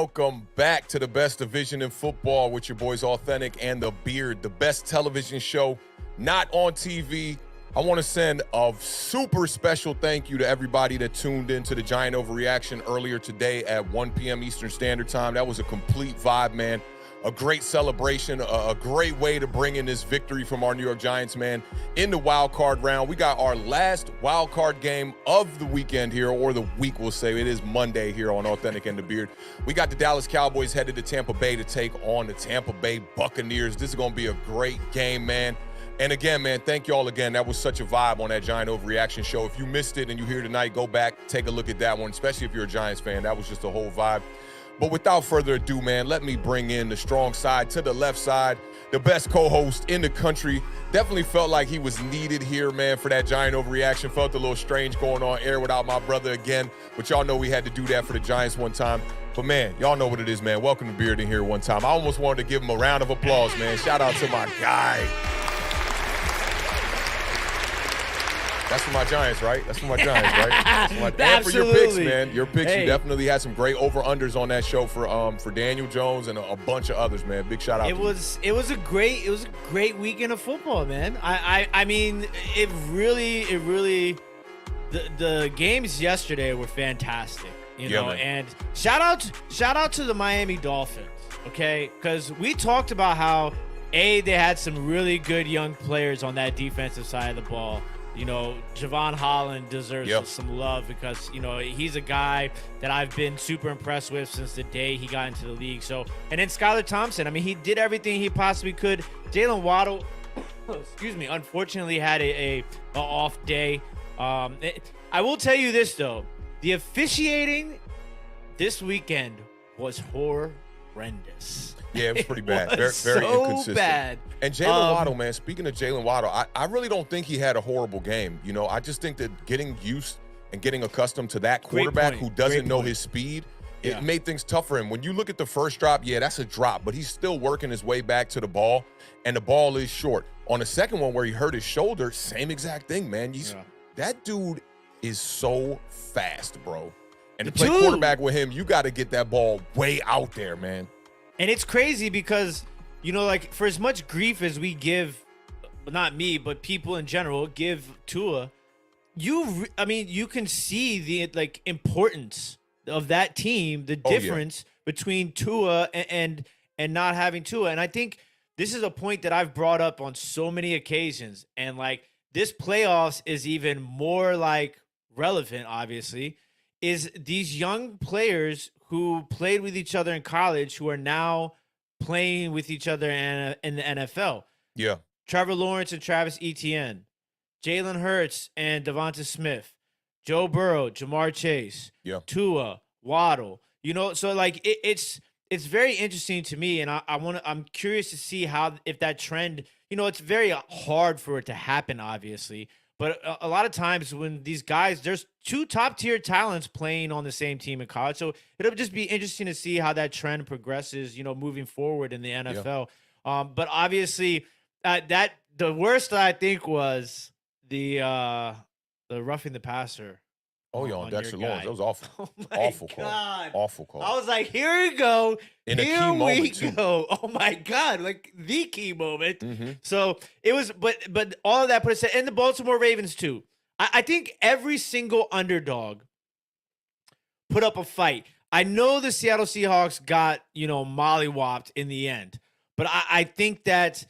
welcome back to the best division in football with your boys Awthentik and The Beard, the best television show not on TV. I want to send a super special thank you to everybody that tuned into the Giant Overreaction earlier today at 1 p.m. Eastern Standard Time. That was a complete vibe, man. A great celebration, a great way to bring in this victory from our New York Giants, man, in the wild card round. We got our last wild card game of the weekend here, or the week, we'll say. It is Monday here on Awthentik and The Beard. We got the Dallas Cowboys headed to Tampa Bay to take on the Tampa Bay Buccaneers. This is going to be a great game, man. And again, man, thank y'all again. That was such a vibe on that Giant Overreaction show. If you missed it and you're here tonight, go back, take a look at that one, especially if you're a Giants fan. That was just a whole vibe. But without further ado, man, let me bring in the strong side to the left side, the best co-host in the country. Definitely felt like he was needed here, man, for that Giant Overreaction. Felt a little strange going on air without my brother again, but y'all know we had to do that for the Giants one time. But, man, y'all know what it is, man. Welcome to Beard in here one time. I almost wanted to give him a round of applause, man. Shout out to my guy. That's for my Giants, right? That's for my Giants, right? And for your picks, man. Your picks, you definitely had some great over-unders on that show for Daniel Jones and a bunch of others, man. Big shout out to you. It was a great weekend of football, man. I mean, it really the games yesterday were fantastic, you know, man. and shout out to the Miami Dolphins, okay? Because we talked about how they had some really good young players on that defensive side of the ball. You know, Javon Holland deserves some love because, you know, he's a guy that I've been super impressed with since the day he got into the league. So, and then Skylar Thompson, I mean, he did everything he possibly could. Jalen Waddle, unfortunately had a off day. I will tell you this, though. The officiating this weekend was horrendous. Yeah, it was pretty bad. Very so inconsistent. Bad. And Jalen Waddle, man, speaking of Jalen Waddle, I really don't think he had a horrible game. You know, I just think that getting used and getting accustomed to that quarterback who doesn't know his speed, it made things tough for him. When you look at the first drop, yeah, that's a drop, but he's still working his way back to the ball, and the ball is short. On the second one where he hurt his shoulder, same exact thing, man. That dude is so fast, bro. And to play quarterback with him, you got to get that ball way out there, man. And it's crazy because, you know, like, for as much grief as we give, not me, but people in general give Tua, you can see the, like, importance of that team, the difference between Tua and not having Tua. And I think this is a point that I've brought up on so many occasions. And, like, this playoffs is even more, like, relevant, obviously, is these young players who played with each other in college who are now playing with each other in the NFL. Yeah. Trevor Lawrence and Travis Etienne, Jalen Hurts and Devonta Smith, Joe Burrow, Jamar Chase, Tua, Waddle. You know, so like it's very interesting to me, and I'm curious to see if that trend, you know, it's very hard for it to happen, obviously. But a lot of times when these guys, there's two top-tier talents playing on the same team in college. So it'll just be interesting to see how that trend progresses, you know, moving forward in the NFL. But obviously, the worst I think was the roughing the passer. Oh, yeah, on Dexter Lawrence. That was awful. Oh, my awful God. Call. Awful call. I was like, here we go. In a key moment, too. Oh, my God. Like, the key moment. Mm-hmm. So, it was, but all of that put aside, and the Baltimore Ravens, too. I think every single underdog put up a fight. I know the Seattle Seahawks got, you know, mollywopped in the end. But I think that,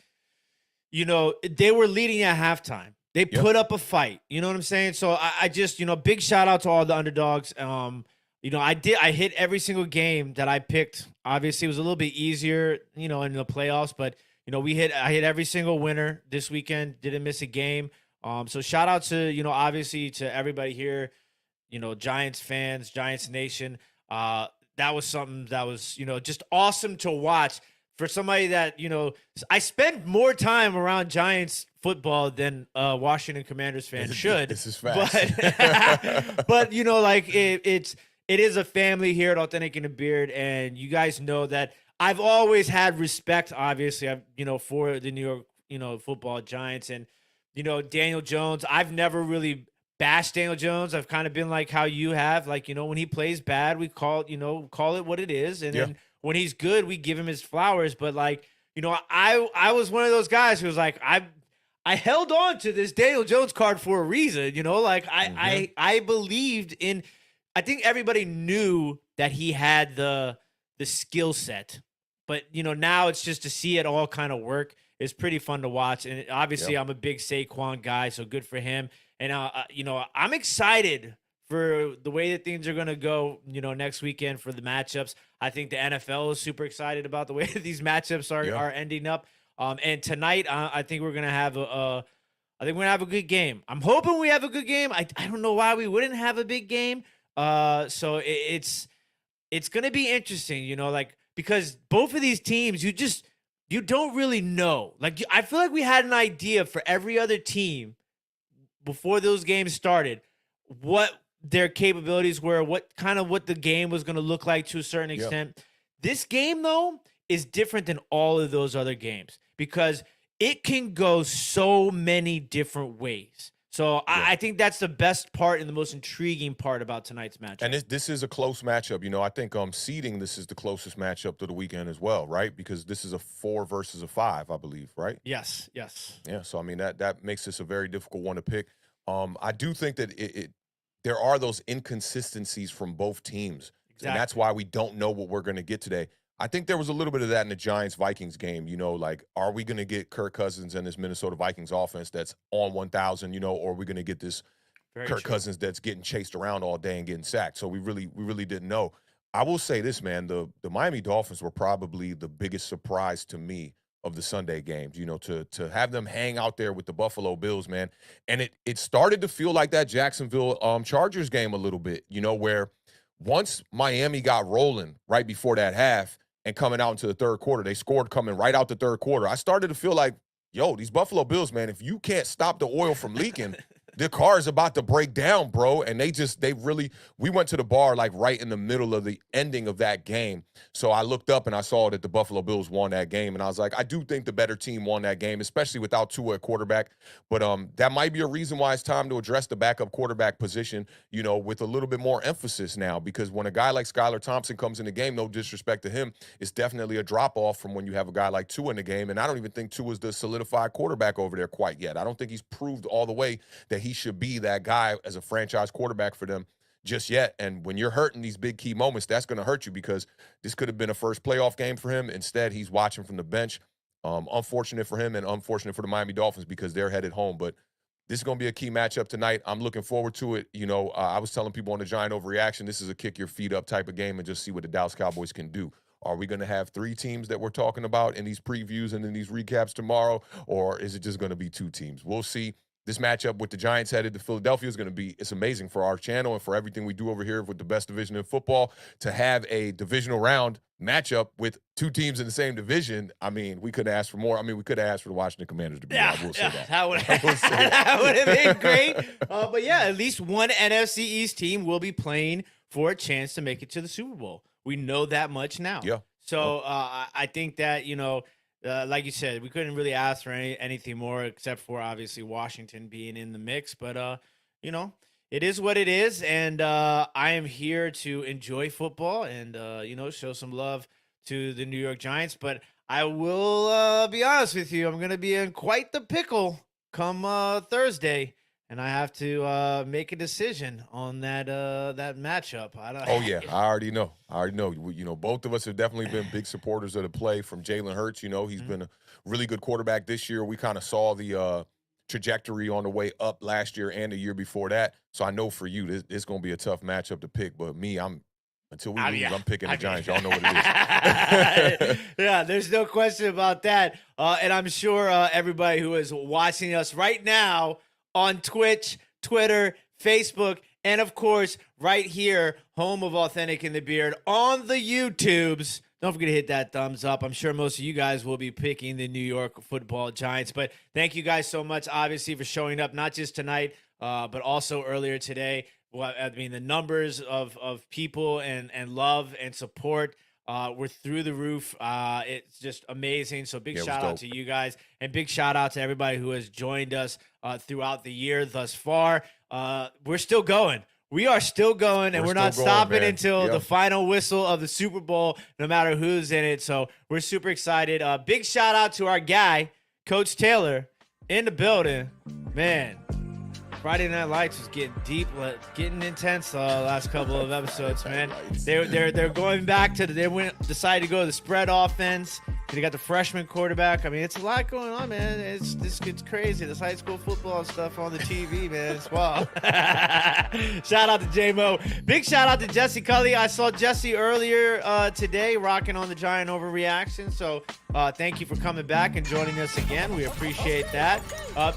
you know, they were leading at halftime. They put up a fight. You know what I'm saying? So I just, you know, big shout out to all the underdogs. You know, I hit every single game that I picked. Obviously, it was a little bit easier, you know, in the playoffs, but you know, I hit every single winner this weekend. Didn't miss a game. So shout out to, you know, obviously to everybody here, you know, Giants fans, Giants Nation. That was something that was, you know, just awesome to watch. For somebody that, you know, I spend more time around Giants football than Washington Commanders fans should. This is fast. But you know, like it is a family here at Awthentik and The Beard, and you guys know that I've always had respect, obviously, you know, for the New York, you know, football Giants, and you know, Daniel Jones. I've never really bash Daniel Jones. I've kind of been like how you have, like, when he plays bad, we call it what it is. And then when he's good, we give him his flowers. But like, I was one of those guys who was like, I held on to this Daniel Jones card for a reason, like I believed in, I think everybody knew that he had the skill set, but now it's just to see it all kind of work is pretty fun to watch. And obviously I'm a big Saquon guy, so good for him. And I'm excited for the way that things are going to go, next weekend for the matchups. I think the NFL is super excited about the way that these matchups are ending up. And tonight, I think we're gonna have a good game. I'm hoping we have a good game. I don't know why we wouldn't have a big game. So it's gonna be interesting, like, because both of these teams, you don't really know. Like, I feel like we had an idea for every other team before those games started, what their capabilities were, what the game was gonna look like to a certain extent. This game, though, is different than all of those other games because it can go so many different ways. So I think that's the best part and the most intriguing part about tonight's matchup. And this is a close matchup. I think seeding, this is the closest matchup to the weekend as well, right? Because this is a 4 versus a 5, I believe, right? Yes. Yeah, so I mean that makes this a very difficult one to pick. I do think that there are those inconsistencies from both teams. Exactly. And that's why we don't know what we're going to get today. I think there was a little bit of that in the Giants-Vikings game, like, are we going to get Kirk Cousins and this Minnesota Vikings offense that's on 1,000, or are we going to get this Kirk Cousins that's getting chased around all day and getting sacked? So we really didn't know. I will say this, man, the Miami Dolphins were probably the biggest surprise to me of the Sunday games, to have them hang out there with the Buffalo Bills, man. And it started to feel like that Jacksonville Chargers game a little bit, where once Miami got rolling right before that half, and coming out into the third quarter, they scored coming right out the third quarter. I started to feel like, these Buffalo Bills, man, if you can't stop the oil from leaking, the car is about to break down, bro. And we went to the bar like right in the middle of the ending of that game. So I looked up and I saw that the Buffalo Bills won that game. And I was like, I do think the better team won that game, especially without Tua at quarterback. But that might be a reason why it's time to address the backup quarterback position, with a little bit more emphasis now. Because when a guy like Skylar Thompson comes in the game, no disrespect to him, it's definitely a drop-off from when you have a guy like Tua in the game. And I don't even think Tua is the solidified quarterback over there quite yet. I don't think he's proved all the way that he should be that guy as a franchise quarterback for them just yet. And when you're hurting these big key moments, that's going to hurt you because this could have been a first playoff game for him. Instead, he's watching from the bench. Unfortunate for him and unfortunate for the Miami Dolphins because they're headed home. But this is going to be a key matchup tonight. I'm looking forward to it. I was telling people on the Giant Overreaction, this is a kick your feet up type of game and just see what the Dallas Cowboys can do. Are we going to have 3 teams that we're talking about in these previews and in these recaps tomorrow, or is it just going to be 2 teams? We'll see. This matchup with the Giants headed to Philadelphia is going to be, it's amazing for our channel and for everything we do over here with the best division in football to have a divisional round matchup with 2 teams in the same division. I mean, we couldn't ask for more. I mean, we could have asked for the Washington Commanders to be. I will say that. That would have been great. But yeah, at least one NFC East team will be playing for a chance to make it to the Super Bowl. We know that much now. Yeah. So I think that, like you said, we couldn't really ask for anything more except for obviously Washington being in the mix. But, it is what it is. And I am here to enjoy football and, show some love to the New York Giants. But I will be honest with you. I'm going to be in quite the pickle come Thursday. And I have to make a decision on that matchup. Oh, yeah. I already know. Both of us have definitely been big supporters of the play from Jalen Hurts. He's been a really good quarterback this year. We kind of saw the trajectory on the way up last year and the year before that. So I know for you, it's going to be a tough matchup to pick. But me, until we lose, I'm picking the Giants. Y'all know what it is. Yeah, there's no question about that. And I'm sure everybody who is watching us right now on Twitch, Twitter, Facebook, and of course, right here, home of Awthentik and The Beard on the YouTubes. Don't forget to hit that thumbs up. I'm sure most of you guys will be picking the New York Football Giants. But thank you guys so much, obviously, for showing up, not just tonight, but also earlier today. Well, I mean, the numbers of people and love and support We're through the roof. It's just amazing. So big Yeah, it was shout out dope. to you guys, and big shout out to everybody who has joined us throughout the year thus far. We're still going. We are still going, and we're not still going, stopping man. until Yep. the final whistle of the Super Bowl, no matter who's in it. So we're super excited. Big shout out to our guy, Coach Taylor, in the building. Man, Friday Night Lights was getting deep, getting intense last couple of episodes, man. They're going back to decided to go to the spread offense. They got the freshman quarterback. I mean, it's a lot going on, man. It's crazy. This high school football stuff on the TV, man. It's wild. Shout out to J-Mo. Big shout out to Jesse Cully. I saw Jesse earlier today rocking on the Giant Overreaction. So thank you for coming back and joining us again. We appreciate that.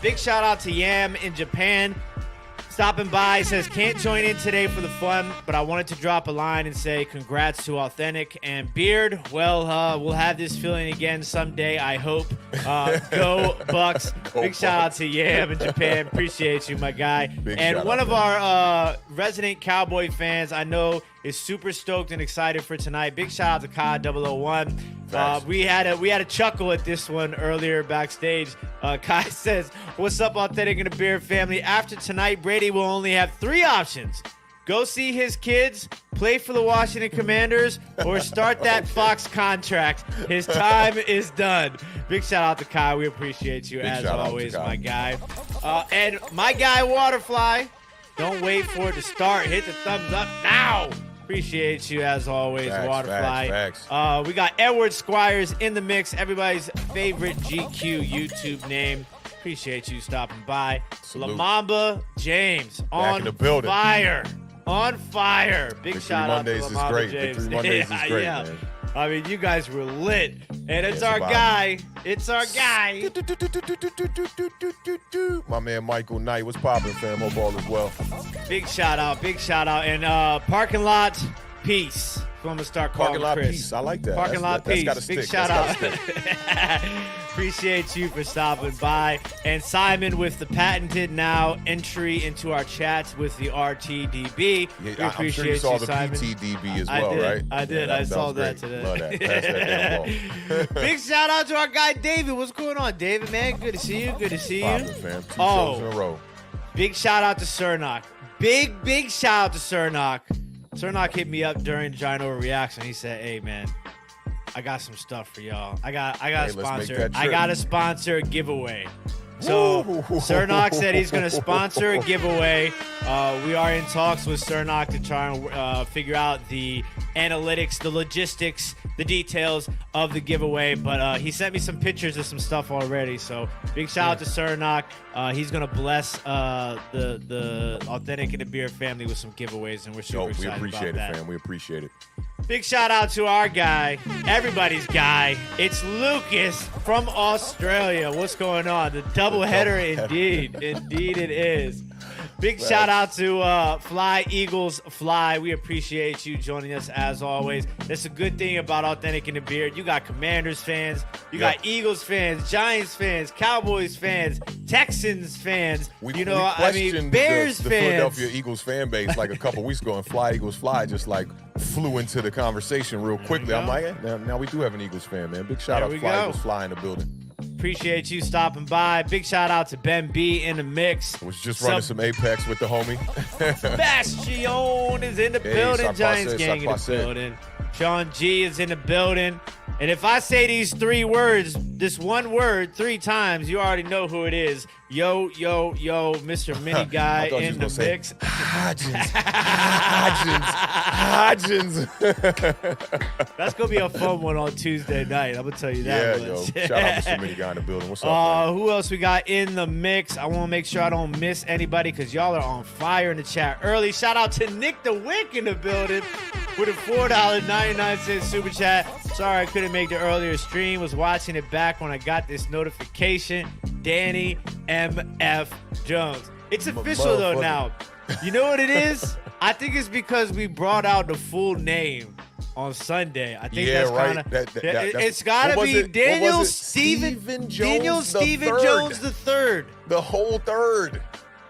Big shout out to Yam in Japan. Stopping by, says, can't join in today for the fun, but I wanted to drop a line and say congrats to Awthentik and Beard. Well, we'll have this feeling again someday, I hope. Go Bucks. Big shout out to Yam in Japan. Appreciate you, my guy. And one of our resident Cowboy fans I know is super stoked and excited for tonight. Big shout out to Kai 001. We had a chuckle at this one earlier backstage. Kai says, what's up, Awthentik and the Beard family? After tonight, Brady will only have 3 options. Go see his kids, play for the Washington Commanders, or start that Fox contract. His time is done. Big shout out to Kai. We appreciate you as always, my guy. And my guy, Waterfly. Don't wait for it to start. Hit the thumbs up now. Appreciate you as always, Waterfly. Facts. We got Edward Squires in the mix, everybody's favorite GQ YouTube name. Appreciate you stopping by. Salute. Lamamba James Back in the on building. fire. On fire. Big Victory shout Mondays out to is Lamamba great. James. Victory Mondays is great, yeah. man. I mean, you guys were lit. And it's Yeah, our it's a vibe. guy. It's our guy. My man Michael Knight. What's poppin', fam? Hope all is well. Big shout out. Big shout out. And parking lot peace. So I'm going to start calling Parking lot Chris. peace. I like that. Parking lot peace. That's gotta Big stick. shout That's out. gotta stick. Appreciate you for stopping by. And Simon with the patented now entry into our chats with the RTDB. Yeah, We I'm sure appreciate you saw the Simon. PTDB as I well, did. right? I did. Yeah, I saw was that great. today. Love that. Pass that damn ball. Big shout out to our guy David. What's going on, David, man? Good to see you. Good to see you. Poppin', fam. 2 shows in a row. Big shout out to Cernock. Big shout out to Cernock. Cernock hit me up during Giant Overreaction. He said, hey, man, I got some stuff for y'all. I got a Let's make sponsor. that I trip. got a sponsor giveaway. So Cernock said he's going to sponsor a giveaway. We are in talks with Cernock to try and figure out the analytics, the logistics, the details of the giveaway. But he sent me some pictures of some stuff already. So big shout out to Cernock. He's going to bless the Awthentik and the Beard family with some giveaways, and we're super Yo, we excited appreciate about it, that. fam. We appreciate it. Big shout out to our guy, everybody's guy. It's Lucas from Australia. What's going on? The doubleheader indeed. Indeed it is. Big shout out to Fly Eagles Fly. We appreciate you joining us as always. That's a good thing about Awthentik and the Beard. You got Commanders fans, you got Eagles fans, Giants fans, Cowboys fans, Texans fans. We Bears questioned the fans. Philadelphia Eagles fan base like a couple weeks ago, and Fly Eagles Fly just like flew into the conversation real quickly. I'm like, now we do have an Eagles fan, man. Big shout out to Fly Eagles Fly in the building. Appreciate you stopping by. Big shout out to Ben B in the mix. Was just running some Apex with the homie. Bastion is in the building. ça Giants passe, gang in the ça passe. building. Sean G is in the building. And if I say these 3 words, this one word 3 times, you already know who it is. Yo, Mr. Mini Guy I thought you in was the gonna mix. say, Hodgins. That's going to be a fun one on Tuesday night. I'm going to tell you that Yeah, much. yo. Shout out Mr. Mini Guy in the building. What's up, man? Who else we got in the mix? I want to make sure I don't miss anybody because y'all are on fire in the chat early. Shout out to Nick the Wick in the building with a $4.99 super chat. Sorry I couldn't make the earlier stream. Was watching it back when I got this notification. Danny M.F. Jones. It's official though now. You know what it is? I think it's because we brought out the full name on Sunday. I think that's right. kind of. That's- It's got to what was be it? Daniel What was it? Steven Jones Jones the the third. The whole third.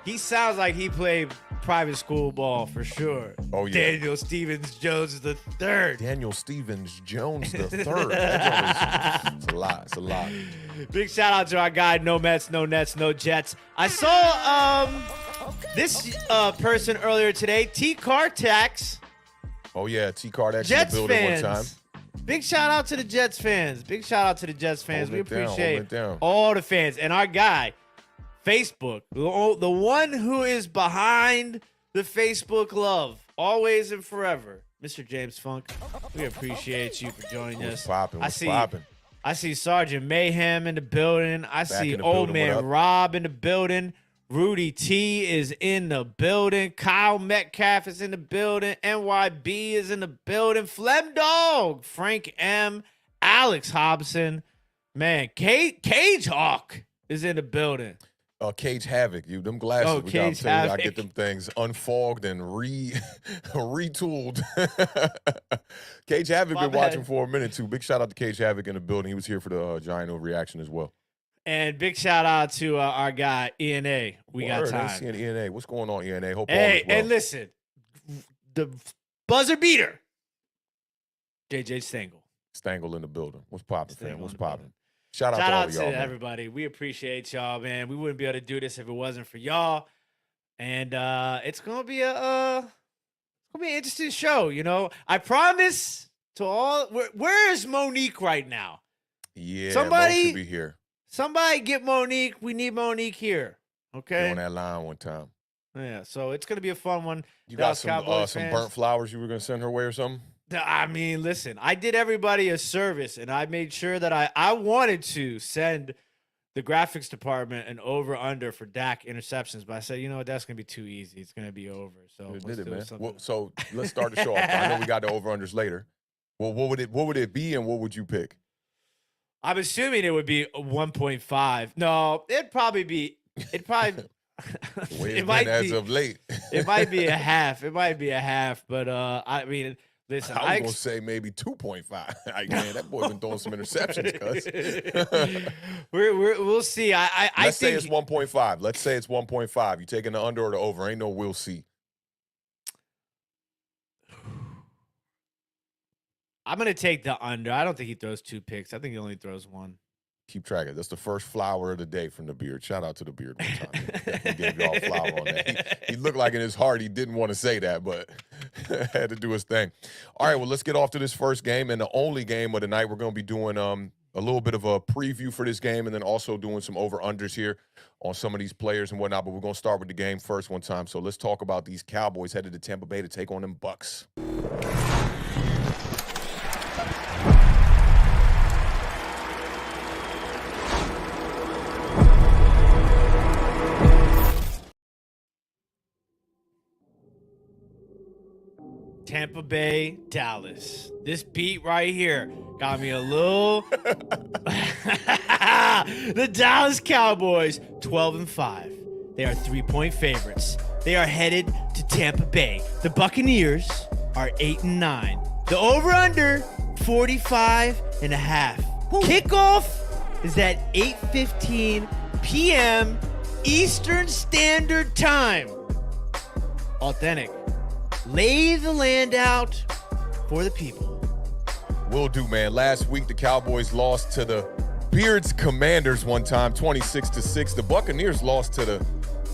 He sounds like he played private school ball for sure. Oh, yeah. Daniel Stevens Jones the third. Daniel Stevens Jones the third. It's a lot. It's a lot. Big shout out to our guy, No Mets, No Nets, No Jets. I saw this person earlier today, T. Cartax. Oh, yeah. T-Card actually Jets in the building fans. one time. Big shout out to the Jets fans. Big shout out to the Jets fans. Hold We it down, appreciate hold it down. all the fans. And our guy, Facebook, the one who is behind the Facebook love, always and forever, Mr. James Funk. We appreciate you for joining us. What's popping? I see Sergeant Mayhem in the building. I see in the Old building. What Man up? Rob in the building. Rudy T is in the building. Kyle Metcalf is in the building. NYB is in the building. Flem Dog, Frank M, Alex Hobson, man, Cage Hawk is in the building. Cage Havoc, you. Them glasses, Oh, we got Cage to I Havoc. get them things unfogged and retooled. Cage Havoc My been bad. watching for a minute too. Big shout out to Cage Havoc in the building. He was here for the Giant reaction as well. And big shout out to our guy, ENA. We got Word, I ain't time. seeing ENA. What's going on, ENA? Hope all Hey, is well. and listen, the buzzer beater, JJ Stengel. Stangle in the building. What's popping, fam? Stengel What's in the popping? building. Shout out Shout to all out of to y'all, man. everybody. We appreciate y'all, man. We wouldn't be able to do this if it wasn't for y'all. And it's gonna be an interesting show. You know, I promise to all. Where is Monique right now? Yeah, Somebody- Mo should be here. Somebody get Monique. We need Monique here. Get Okay. on that line one time. Yeah. So it's gonna be a fun one. You Dallas got Cowboys some fans. burnt flowers you were gonna send her way or something? I mean, listen, I did everybody a service, and I made sure that I wanted to send the graphics department an over-under for Dak interceptions, but I said, you know what, that's going to be too easy. It's going to be over. So You let's did it, do man. something. Well, so let's start the show off. I know we got the over-unders later. Well, what would it be, and what would you pick? I'm assuming it would be a 1.5. No, it'd probably The way it's it might been as be of late. it might be a half. It might be a half, but I mean, listen, I was gonna say maybe 2.5. Like, man, that boy been throwing some interceptions, cuz. we'll see. I Let's say think it's 1.5. Let's say it's 1.5. You taking the under or the over? Ain't no we'll see. I'm gonna take the under. I don't think he throws 2 picks. I think he only throws 1. Keep track of it. That's the first flower of the day from the Beard. Shout out to the Beard one time. He gave y'all a flower on that. He looked like in his heart he didn't want to say that, but had to do his thing. All right, well, let's get off to this first game, and the only game of the night. We're going to be doing a little bit of a preview for this game, and then also doing some over-unders here on some of these players and whatnot, but we're going to start with the game first one time. So let's talk about these Cowboys headed to Tampa Bay to take on them Bucs. Tampa Bay, Dallas. This beat right here got me a little. The Dallas Cowboys, 12-5. They are 3-point favorites. They are headed to Tampa Bay. The Buccaneers are 8-9. The over/under, 45.5. Kickoff is at 8:15 p.m. Eastern Standard Time. Authentic. Lay the land out for the people. Will do, man. Last week, the Cowboys lost to the Beard's Commanders one time, 26-6. The Buccaneers lost to the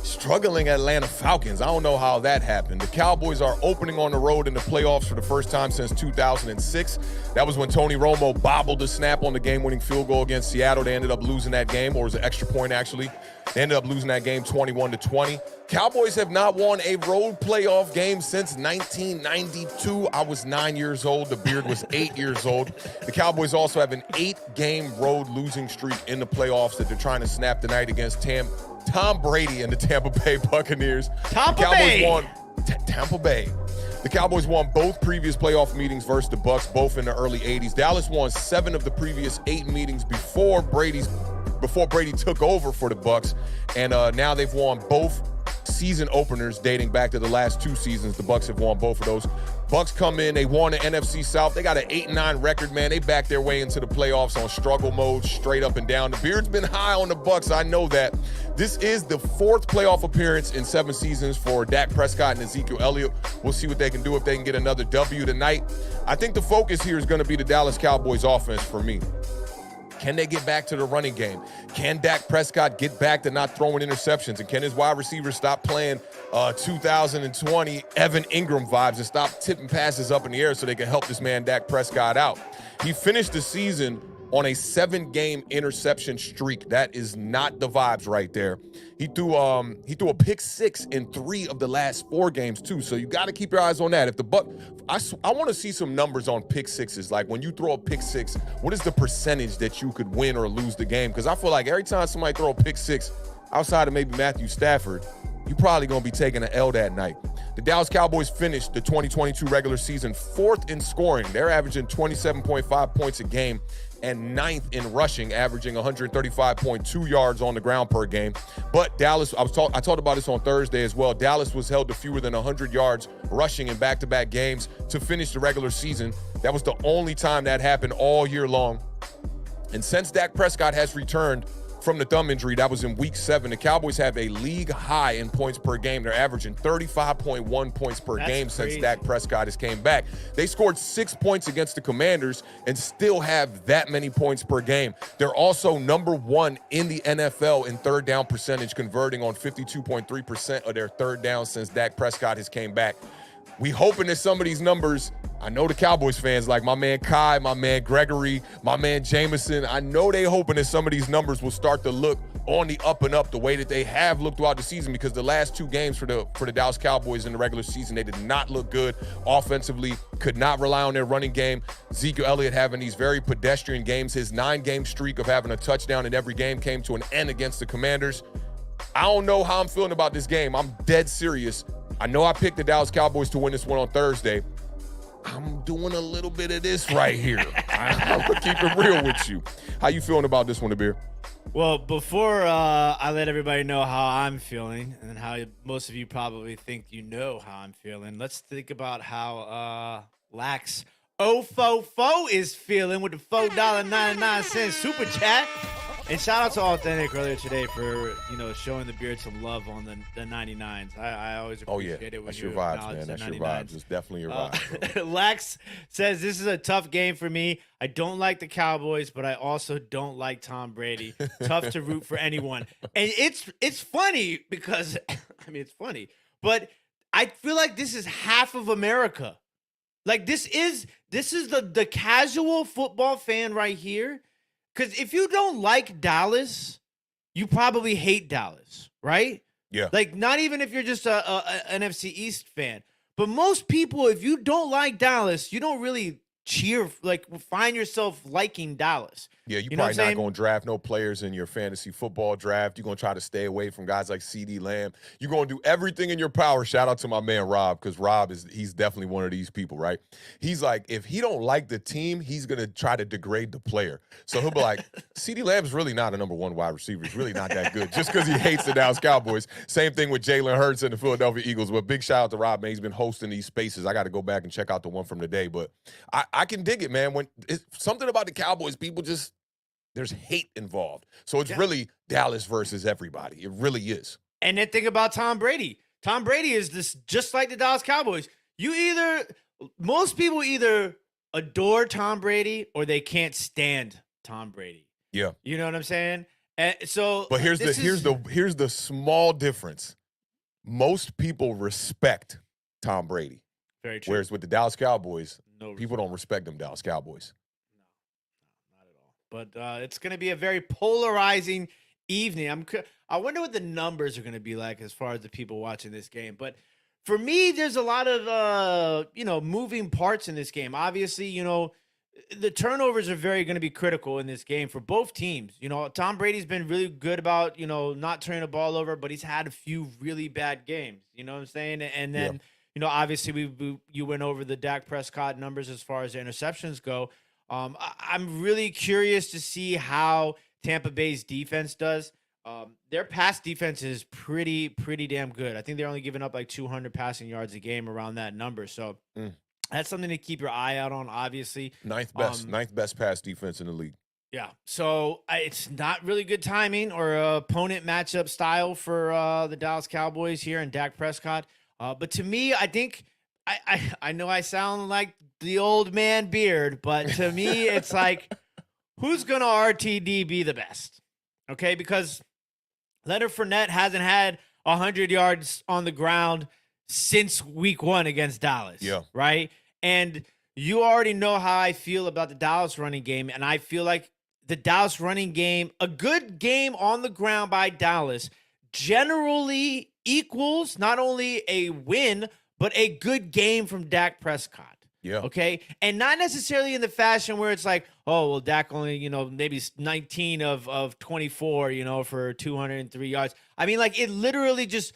struggling Atlanta Falcons. I don't know how that happened. The Cowboys are opening on the road in the playoffs for the first time since 2006. That was when Tony Romo bobbled the snap on the game-winning field goal against Seattle. They ended up losing that game, or it was an extra point, actually. They ended up losing that game 21-20. Cowboys have not won a road playoff game since 1992. I was 9 years old. The Beard was 8 years old. The Cowboys also have an 8-game road losing streak in the playoffs that they're trying to snap tonight against Tom Brady and the Tampa Bay Buccaneers. Tampa the Cowboys Bay. won Tampa Bay. The Cowboys won both previous playoff meetings versus the Bucs, both in the early 80s. Dallas won 7 of the previous 8 meetings before Brady took over for the Bucs, and now they've won both season openers dating back to the last 2 seasons. The Bucs have won both of those. Bucs come in, they won the NFC South. They got an 8-9 record, man. They back their way into the playoffs on struggle mode, straight up and down. The Beard's been high on the Bucs, I know that. This is the 4th playoff appearance in 7 seasons for Dak Prescott and Ezekiel Elliott. We'll see what they can do if they can get another W tonight. I think the focus here is going to be the Dallas Cowboys offense for me. Can they get back to the running game? Can Dak Prescott get back to not throwing interceptions? And can his wide receivers stop playing 2020 Evan Ingram vibes and stop tipping passes up in the air so they can help this man Dak Prescott out? He finished the season on a 7-game interception streak. That is not the vibes right there. He threw a pick 6 in 3 of the last 4 games too. So you got to keep your eyes on that. If the I want to see some numbers on pick 6s. Like when you throw a pick 6, what is the percentage that you could win or lose the game? Because I feel like every time somebody throw a pick 6, outside of maybe Matthew Stafford, you're probably going to be taking an L that night. The Dallas Cowboys finished the 2022 regular season 4th in scoring. They're averaging 27.5 points a game and 9th in rushing, averaging 135.2 yards on the ground per game. But Dallas, I talked about this on Thursday as well. Dallas was held to fewer than 100 yards rushing in back-to-back games to finish the regular season. That was the only time that happened all year long. And since Dak Prescott has returned from the thumb injury, that was in week 7, the Cowboys have a league high in points per game. They're averaging 35.1 points per game since Dak Prescott has came back. They scored 6 points against the Commanders and still have that many points per game. They're also number 1 in the NFL in third down percentage, converting on 52.3% of their third down since Dak Prescott has came back. We hoping that some of these numbers, I know the Cowboys fans like my man Kai, my man Gregory, my man Jameson, I know they hoping that some of these numbers will start to look on the up and up the way that they have looked throughout the season, because the last 2 games for the Dallas Cowboys in the regular season, they did not look good offensively, could not rely on their running game. Ezekiel Elliott having these very pedestrian games. His 9-game streak of having a touchdown in every game came to an end against the Commanders. I don't know how I'm feeling about this game. I'm dead serious. I know I picked the Dallas Cowboys to win this one on Thursday. I'm doing a little bit of this right here. I'm going to keep it real with you. How you feeling about this one, Beard? Well, before I let everybody know how I'm feeling and how most of you probably think you know how I'm feeling, let's think about how Lax Ofofo is feeling with the $4.99 super chat. And shout out to Awthentik earlier today for, showing the Beard some love on the 99s. I always appreciate it when that's you your vibes, acknowledge man. the That's 99s. your vibes. It's definitely your vibes, bro. Lax says, this is a tough game for me. I don't like the Cowboys, but I also don't like Tom Brady. Tough to root for anyone. And it's funny because, it's funny. But I feel like this is half of America. Like this is the casual football fan right here. Because if you don't like Dallas, you probably hate Dallas, right? Yeah. Like, not even if you're just a NFC East fan. But most people, if you don't like Dallas, you don't really find yourself liking Dallas. Yeah, you're probably not going to draft no players in your fantasy football draft. You're going to try to stay away from guys like CeeDee Lamb. You're going to do everything in your power. Shout out to my man Rob, because Rob he's definitely one of these people, right? He's like, if he don't like the team, he's going to try to degrade the player. So he'll be like, CeeDee Lamb's really not a number 1 wide receiver. He's really not that good, just because he hates the Dallas Cowboys. Same thing with Jalen Hurts and the Philadelphia Eagles. But big shout out to Rob, man. He's been hosting these spaces. I got to go back and check out the one from today. But I can dig it, man. When it's something about the Cowboys, people just, there's hate involved. So it's really Dallas versus everybody. It really is. And then think about Tom Brady. Tom Brady is this just like the Dallas Cowboys. Most people either adore Tom Brady or they can't stand Tom Brady. Yeah. You know what I'm saying? And so but here's the small difference. Most people respect Tom Brady. Very true. Whereas with the Dallas Cowboys, people don't respect them Dallas Cowboys. But it's going to be a very polarizing evening. I wonder what the numbers are going to be like as far as the people watching this game. But for me, there's a lot of moving parts in this game. Obviously, the turnovers are very going to be critical in this game for both teams. Tom Brady's been really good about not turning the ball over, but he's had a few really bad games. You know what I'm saying? And then obviously you went over the Dak Prescott numbers as far as the interceptions go. I'm really curious to see how Tampa Bay's defense does. Their pass defense is pretty damn good. I think they're only giving up like 200 passing yards a game, around that number. So that's something to keep your eye out on, obviously. Ninth best pass defense in the league. Yeah. So it's not really good timing or opponent matchup style for the Dallas Cowboys here and Dak Prescott. But to me, I think I know I sound like the old man Beard, but to me, it's like, who's going to RTD be the best? Okay. Because Leonard Fournette hasn't had 100 yards on the ground since week 1 against Dallas. Yeah. Right. And you already know how I feel about the Dallas running game. And I feel like the Dallas running game, a good game on the ground by Dallas, generally equals not only a win, but a good game from Dak Prescott. Yeah. Okay. And not necessarily in the fashion where it's like, oh, well, Dak only, maybe 19 of 24, for 203 yards. I mean, like, it literally just,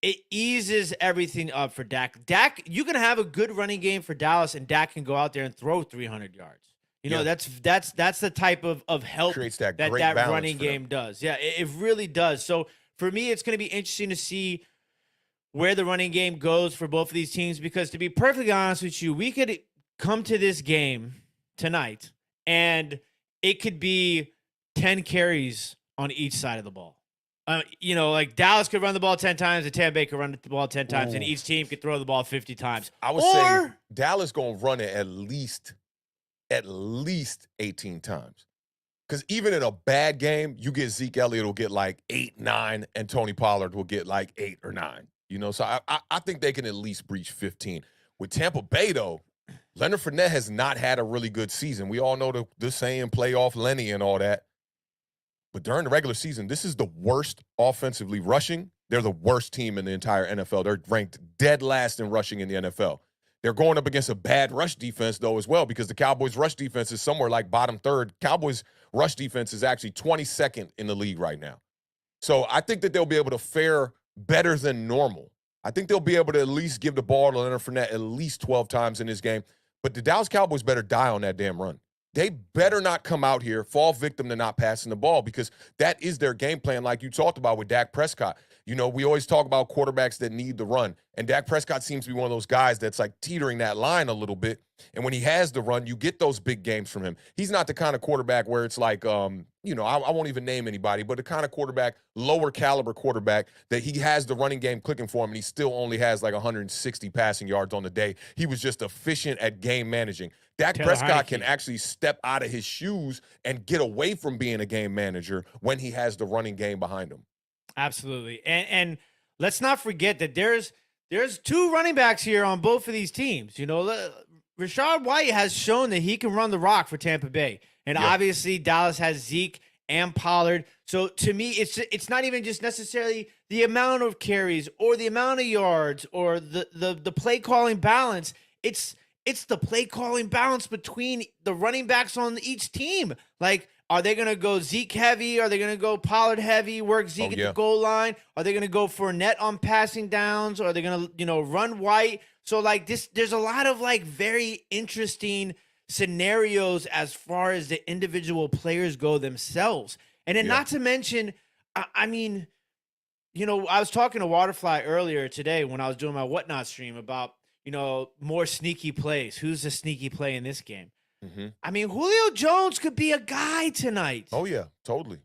it eases everything up for Dak. Dak, you can have a good running game for Dallas, and Dak can go out there and throw 300 yards. That's the type of help creates that running game does. Yeah, it really does. So for me, it's going to be interesting to see where the running game goes for both of these teams, because to be perfectly honest with you, we could come to this game tonight and it could be 10 carries on each side of the ball. Like Dallas could run the ball 10 times, and Tampa Bay could run the ball 10 times, and each team could throw the ball 50 times. I would say Dallas going to run it at least 18 times. Because even in a bad game, you get Zeke Elliott will get like 8, 9, and Tony Pollard will get like 8 or 9. So I think they can at least breach 15. With Tampa Bay, though, Leonard Fournette has not had a really good season. We all know the saying, playoff Lenny and all that. But during the regular season, this is the worst offensively rushing. They're the worst team in the entire NFL. They're ranked dead last in rushing in the NFL. They're going up against a bad rush defense, though, as well, because the Cowboys' rush defense is somewhere like bottom third. Cowboys' rush defense is actually 22nd in the league right now. So I think that they'll be able to fare better than normal. I think they'll be able to at least give the ball to Leonard Fournette at least 12 times in this game. But the Dallas Cowboys better die on that damn run. They better not come out here, fall victim to not passing the ball, because that is their game plan, like you talked about with Dak Prescott. We always talk about quarterbacks that need the run, and Dak Prescott seems to be one of those guys that's like teetering that line a little bit. And when he has the run, you get those big games from him. He's not the kind of quarterback where it's like, I won't even name anybody, but the kind of quarterback, lower caliber quarterback, that he has the running game clicking for him, and he still only has like 160 passing yards on the day. He was just efficient at game managing. Dak Prescott can actually step out of his shoes and get away from being a game manager when he has the running game behind him. Absolutely. And let's not forget that there's 2 running backs here on both of these teams. Rachaad White has shown that he can run the rock for Tampa Bay. And obviously Dallas has Zeke and Pollard. So to me, it's not even just necessarily the amount of carries or the amount of yards or the play calling balance. It's the play calling balance between the running backs on each team. Like, are they going to go Zeke heavy? Are they going to go Pollard heavy, work Zeke at the goal line? Are they going to go Fournette on passing downs? Or are they going to, run White? So, like, there's a lot of, like, very interesting scenarios as far as the individual players go themselves. And then not to mention, I mean, I was talking to Waterfly earlier today when I was doing my Whatnot stream about, more sneaky plays. Who's the sneaky play in this game? Mm-hmm. I mean, Julio Jones could be a guy tonight. Oh, yeah. Totally.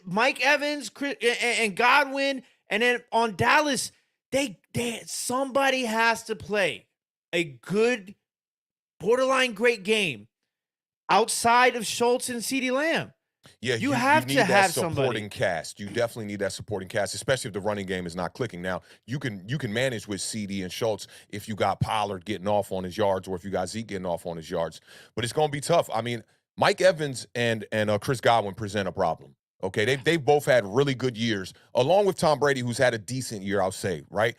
Mike Evans and Godwin. And then on Dallas, somebody has to play a good, borderline great game outside of Schultz and CeeDee Lamb. Yeah, you have to have supporting somebody. cast. You definitely need that supporting cast, especially if the running game is not clicking. Now, you can manage with CD and Schultz if you got Pollard getting off on his yards or if you got Zeke getting off on his yards. But it's going to be tough. I mean, Mike Evans and Chris Godwin present a problem. Okay, they've both had really good years, along with Tom Brady, who's had a decent year, I'll say, right?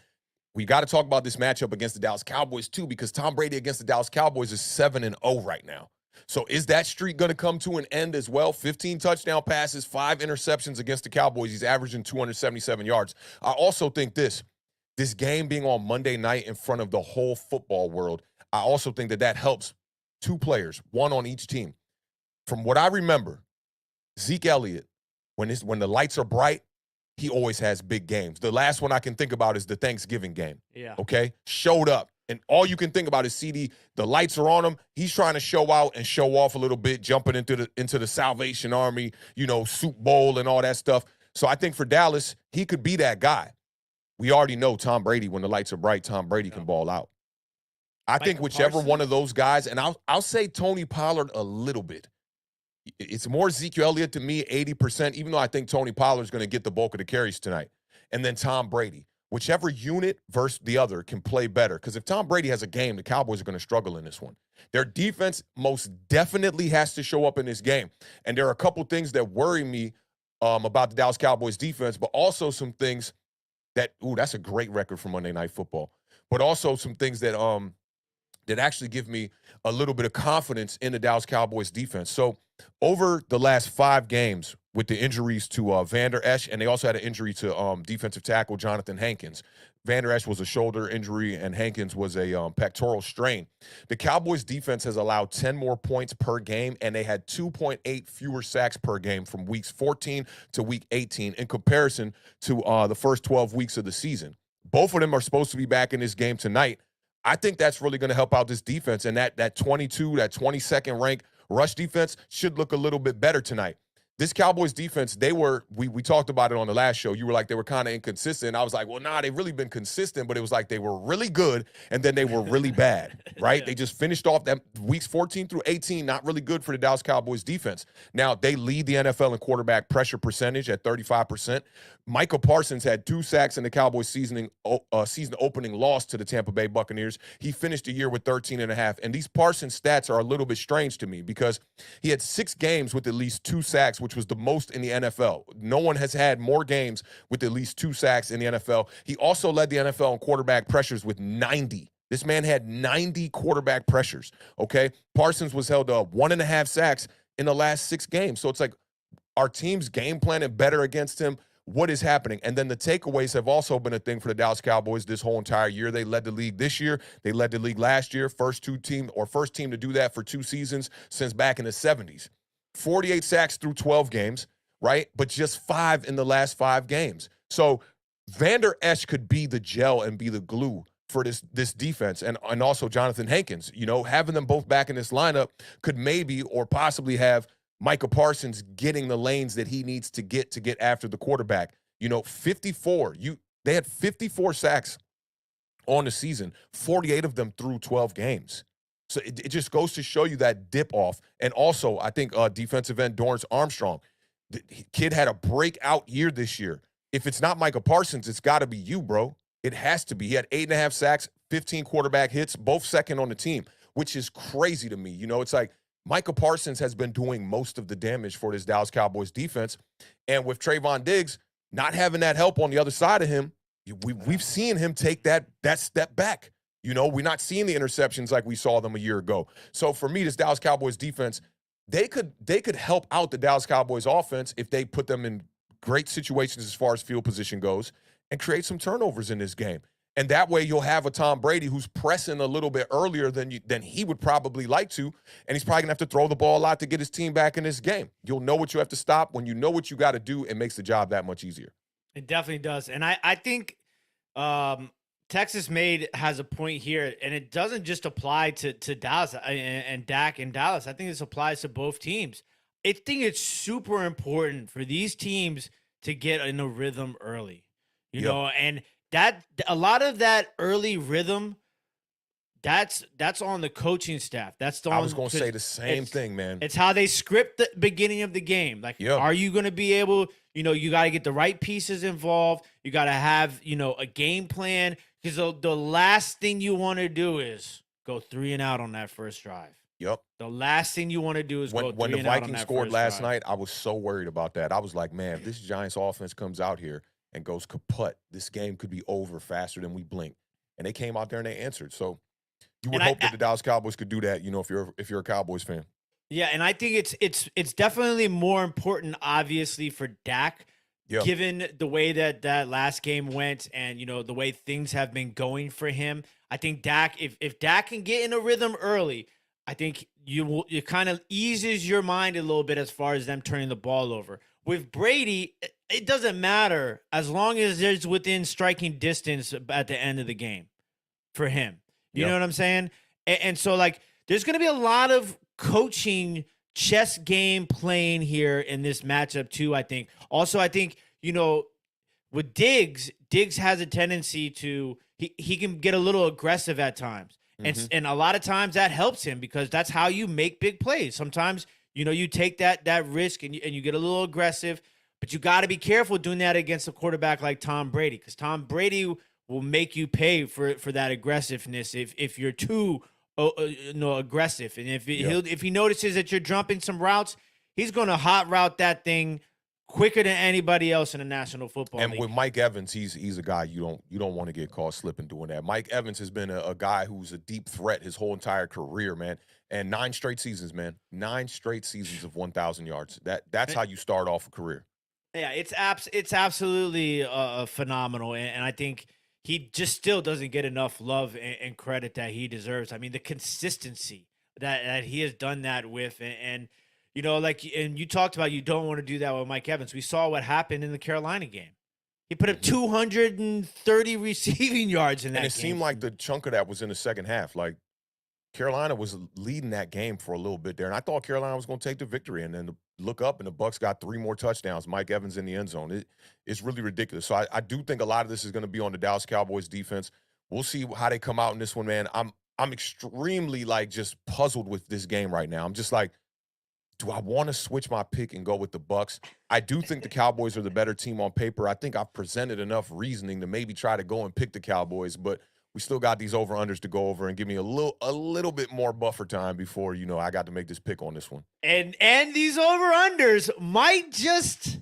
We got to talk about this matchup against the Dallas Cowboys, too, because Tom Brady against the Dallas Cowboys is 7-0 right now. So is that streak going to come to an end as well? 15 touchdown passes, 5 interceptions against the Cowboys. He's averaging 277 yards. I also think this game being on Monday night in front of the whole football world, I also think that helps 2 players, one on each team. From what I remember, Zeke Elliott When the lights are bright, he always has big games. The last one I can think about is the Thanksgiving game. Yeah. Okay? Showed up. And all you can think about is CD. The lights are on him. He's trying to show out and show off a little bit, jumping into the Salvation Army, Soup Bowl and all that stuff. So I think for Dallas, he could be that guy. We already know Tom Brady, when the lights are bright, Tom Brady can ball out. I think whichever one of those guys, and I'll say Tony Pollard a little bit. It's more Ezekiel Elliott to me, 80%, even though I think Tony Pollard's going to get the bulk of the carries tonight. And then Tom Brady. Whichever unit versus the other can play better. Because if Tom Brady has a game, the Cowboys are going to struggle in this one. Their defense most definitely has to show up in this game. And there are a couple things that worry me about the Dallas Cowboys defense, but also some things that's a great record for Monday Night Football. But also some things that actually give me a little bit of confidence in the Dallas Cowboys defense. So over the last 5 games with the injuries to Vander Esch, and they also had an injury to defensive tackle Jonathan Hankins. Vander Esch was a shoulder injury, and Hankins was a pectoral strain. The Cowboys defense has allowed 10 more points per game, and they had 2.8 fewer sacks per game from weeks 14 to week 18 in comparison to the first 12 weeks of the season. Both of them are supposed to be back in this game tonight. I think that's really going to help out this defense, and that 22nd rank rush defense should look a little bit better tonight. This Cowboys defense, we talked about it on the last show. You were like, they were kind of inconsistent. I was like, well, nah, they've really been consistent, but it was like they were really good and then they were really bad, right? Yeah. They just finished off that weeks 14 through 18, not really good for the Dallas Cowboys defense. Now, they lead the NFL in quarterback pressure percentage at 35%. Micah Parsons had 2 sacks in the Cowboys season opening loss to the Tampa Bay Buccaneers. He finished the year with 13.5. And these Parsons stats are a little bit strange to me because he had 6 games with at least 2 sacks, which was the most in the NFL. No one has had more games with at least 2 sacks in the NFL. He also led the NFL in quarterback pressures with 90. This man had 90 quarterback pressures, okay? Parsons was held 1.5 sacks in the last 6 games. So it's like our team's game planning better against him. What is happening? And then the takeaways have also been a thing for the Dallas Cowboys this whole entire year. They led the league this year. They led the league last year. First team to do that for 2 seasons since back in the 70s. 48 sacks through 12 games, right? But just 5 in the last 5 games. So Vander Esch could be the gel and be the glue for this defense. And also Jonathan Hankins, having them both back in this lineup could maybe or possibly have Micah Parsons getting the lanes that he needs to get after the quarterback. 54. They had 54 sacks on the season, 48 of them through 12 games. So it just goes to show you that dip off. And also, I think defensive end Dorrance Armstrong, the kid had a breakout year this year. If it's not Micah Parsons, it's got to be you, bro. It has to be. He had 8.5 sacks, 15 quarterback hits, both second on the team, which is crazy to me. It's like Micah Parsons has been doing most of the damage for this Dallas Cowboys defense. And with Trayvon Diggs not having that help on the other side of him, we've seen him take that step back. We're not seeing the interceptions like we saw them a year ago. So for me, this Dallas Cowboys defense, they could help out the Dallas Cowboys offense if they put them in great situations as far as field position goes and create some turnovers in this game. And that way you'll have a Tom Brady who's pressing a little bit earlier than he would probably like to, and he's probably going to have to throw the ball a lot to get his team back in this game. You'll know what you have to stop. When you know what you got to do, it makes the job that much easier. It definitely does. And I think Texas Made has a point here, and it doesn't just apply to Dallas and Dak and Dallas. I think this applies to both teams. I think it's super important for these teams to get in a rhythm early, and that a lot of that early rhythm, that's on the coaching staff. I was going to say the same thing, man. It's how they script the beginning of the game. Like, Are you going to be able, you got to get the right pieces involved. You got to have, a game plan, because the last thing you want to do is go 3 and out on that first drive. Yep. The last thing you want to do is go 3 and out on that first drive. When the Vikings scored last night, I was so worried about that. I was like, man, if this Giants offense comes out here and goes kaput, this game could be over faster than we blink. And they came out there and they answered. So you would hope that the Dallas Cowboys could do that, if you're a Cowboys fan. Yeah, and I think it's definitely more important, obviously, for Dak, given the way that last game went and, the way things have been going for him. I think Dak, if Dak can get in a rhythm early, I think it kind of eases your mind a little bit as far as them turning the ball over. with Brady, it doesn't matter as long as there's within striking distance at the end of the game for him. You know what I'm saying? And so, like, there's going to be a lot of coaching chess game playing here in this matchup too, I think. Also, I think, with Diggs has a tendency to he can get a little aggressive at times. And a lot of times that helps him because that's how you make big plays. Sometimes, you take that risk and you get a little aggressive, but you got to be careful doing that against a quarterback like Tom Brady, because Tom Brady will make you pay for that aggressiveness if you're too aggressive. And if he notices that you're jumping some routes, he's going to hot route that thing quicker than anybody else in the National Football League. And with Mike Evans, he's a guy you don't want to get caught slipping doing that. Mike Evans has been a guy who's a deep threat his whole entire career, man. And 9 straight seasons, man. 9 straight seasons of 1,000 yards. That's how you start off a career. Yeah, it's absolutely phenomenal, and I think he just still doesn't get enough love and credit that he deserves. I mean, the consistency that he has done that with, and and you talked about you don't want to do that with Mike Evans. We saw what happened in the Carolina game. He put up 230 receiving yards in that game. And it seemed like the chunk of that was in the second half. Like, Carolina was leading that game for a little bit there, and I thought Carolina was going to take the victory, and then look up, and the Bucs got 3 more touchdowns. Mike Evans in the end zone. It's really ridiculous. So I do think a lot of this is going to be on the Dallas Cowboys defense. We'll see how they come out in this one, man. I'm extremely, just puzzled with this game right now. I'm just like, do I want to switch my pick and go with the Bucs? I do think the Cowboys are the better team on paper. I think I've presented enough reasoning to maybe try to go and pick the Cowboys, but we still got these over-unders to go over and give me a little bit more buffer time before, I got to make this pick on this one. And these over-unders might just,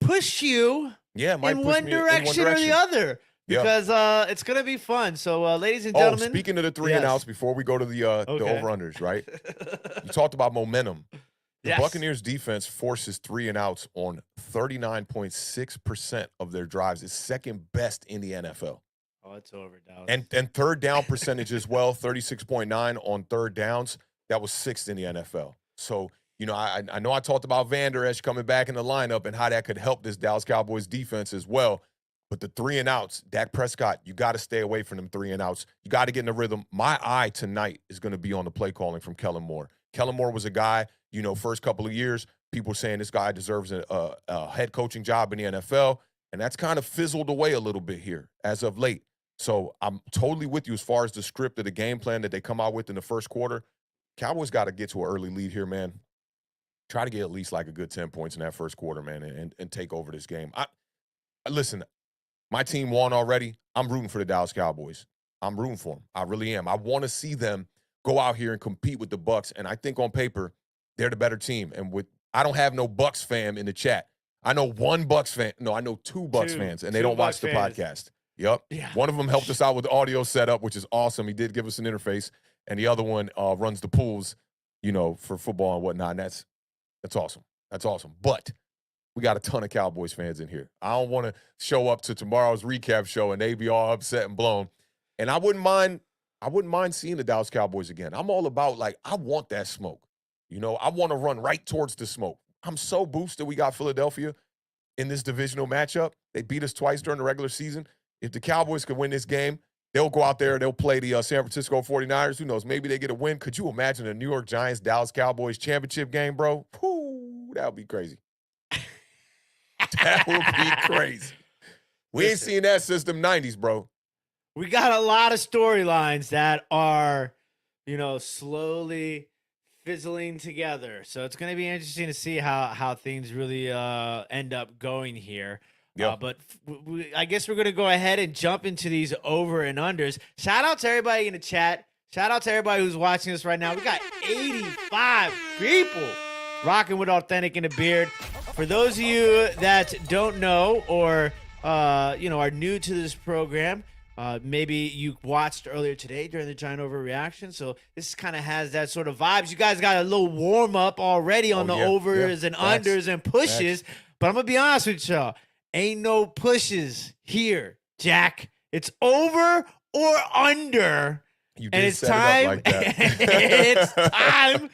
push you in one direction or the other. Because it's going to be fun. So, ladies and gentlemen. Speaking of the 3 and outs, before we go to the over-unders, right? You talked about momentum. The Buccaneers defense forces 3 and outs on 39.6% of their drives. It's second best in the NFL. Oh, it's over, Dallas. And third down percentage as well, 36.9 on third downs. That was 6th in the NFL. So, I know I talked about Van Der Esch coming back in the lineup and how that could help this Dallas Cowboys defense as well. But the 3 and outs, Dak Prescott, you got to stay away from them 3 and outs. You got to get in the rhythm. My eye tonight is going to be on the play calling from Kellen Moore. Kellen Moore was a guy, first couple of years, people were saying this guy deserves a head coaching job in the NFL, and that's kind of fizzled away a little bit here as of late. So I'm totally with you as far as the script of the game plan that they come out with in the first quarter. Cowboys got to get to an early lead here, man. Try to get at least like a good 10 points in that first quarter, man, and take over this game. Listen, my team won already. I'm rooting for the Dallas Cowboys. I'm rooting for them. I really am. I want to see them go out here and compete with the Bucs, and I think on paper they're the better team. And I don't have no Bucs fan in the chat. I know one Bucs fan. No, I know 2 Bucs fans, and they don't watch the podcast. Yep. Yeah. One of them helped us out with the audio setup, which is awesome. He did give us an interface, and the other one runs the pools, for football and whatnot. And that's awesome. That's awesome. But we got a ton of Cowboys fans in here. I don't want to show up to tomorrow's recap show and they be all upset and blown. And I wouldn't mind seeing the Dallas Cowboys again. I'm all about, I want that smoke. I want to run right towards the smoke. I'm so boosted we got Philadelphia in this divisional matchup. They beat us twice during the regular season. If the Cowboys could win this game, they'll go out there, they'll play the San Francisco 49ers. Who knows? Maybe they get a win. Could you imagine a New York Giants, Dallas Cowboys championship game, bro? Whew, that would be crazy. That would be crazy. We ain't seen that since the 90s, bro. We got a lot of storylines that are, slowly fizzling together. So it's going to be interesting to see how things really end up going here. Yeah. But I guess we're going to go ahead and jump into these over and unders. Shout out to everybody in the chat. Shout out to everybody who's watching us right now. We got 85 people rocking with Awthentik and The Beard. For those of you that don't know or are new to this program, maybe you watched earlier today during the Giant Overreaction. So this kind of has that sort of vibes. You guys got a little warm up already on the overs and unders and pushes. But I'm going to be honest with y'all. Ain't no pushes here, Jack. It's over or under You And did it's set time. it up like that. It's time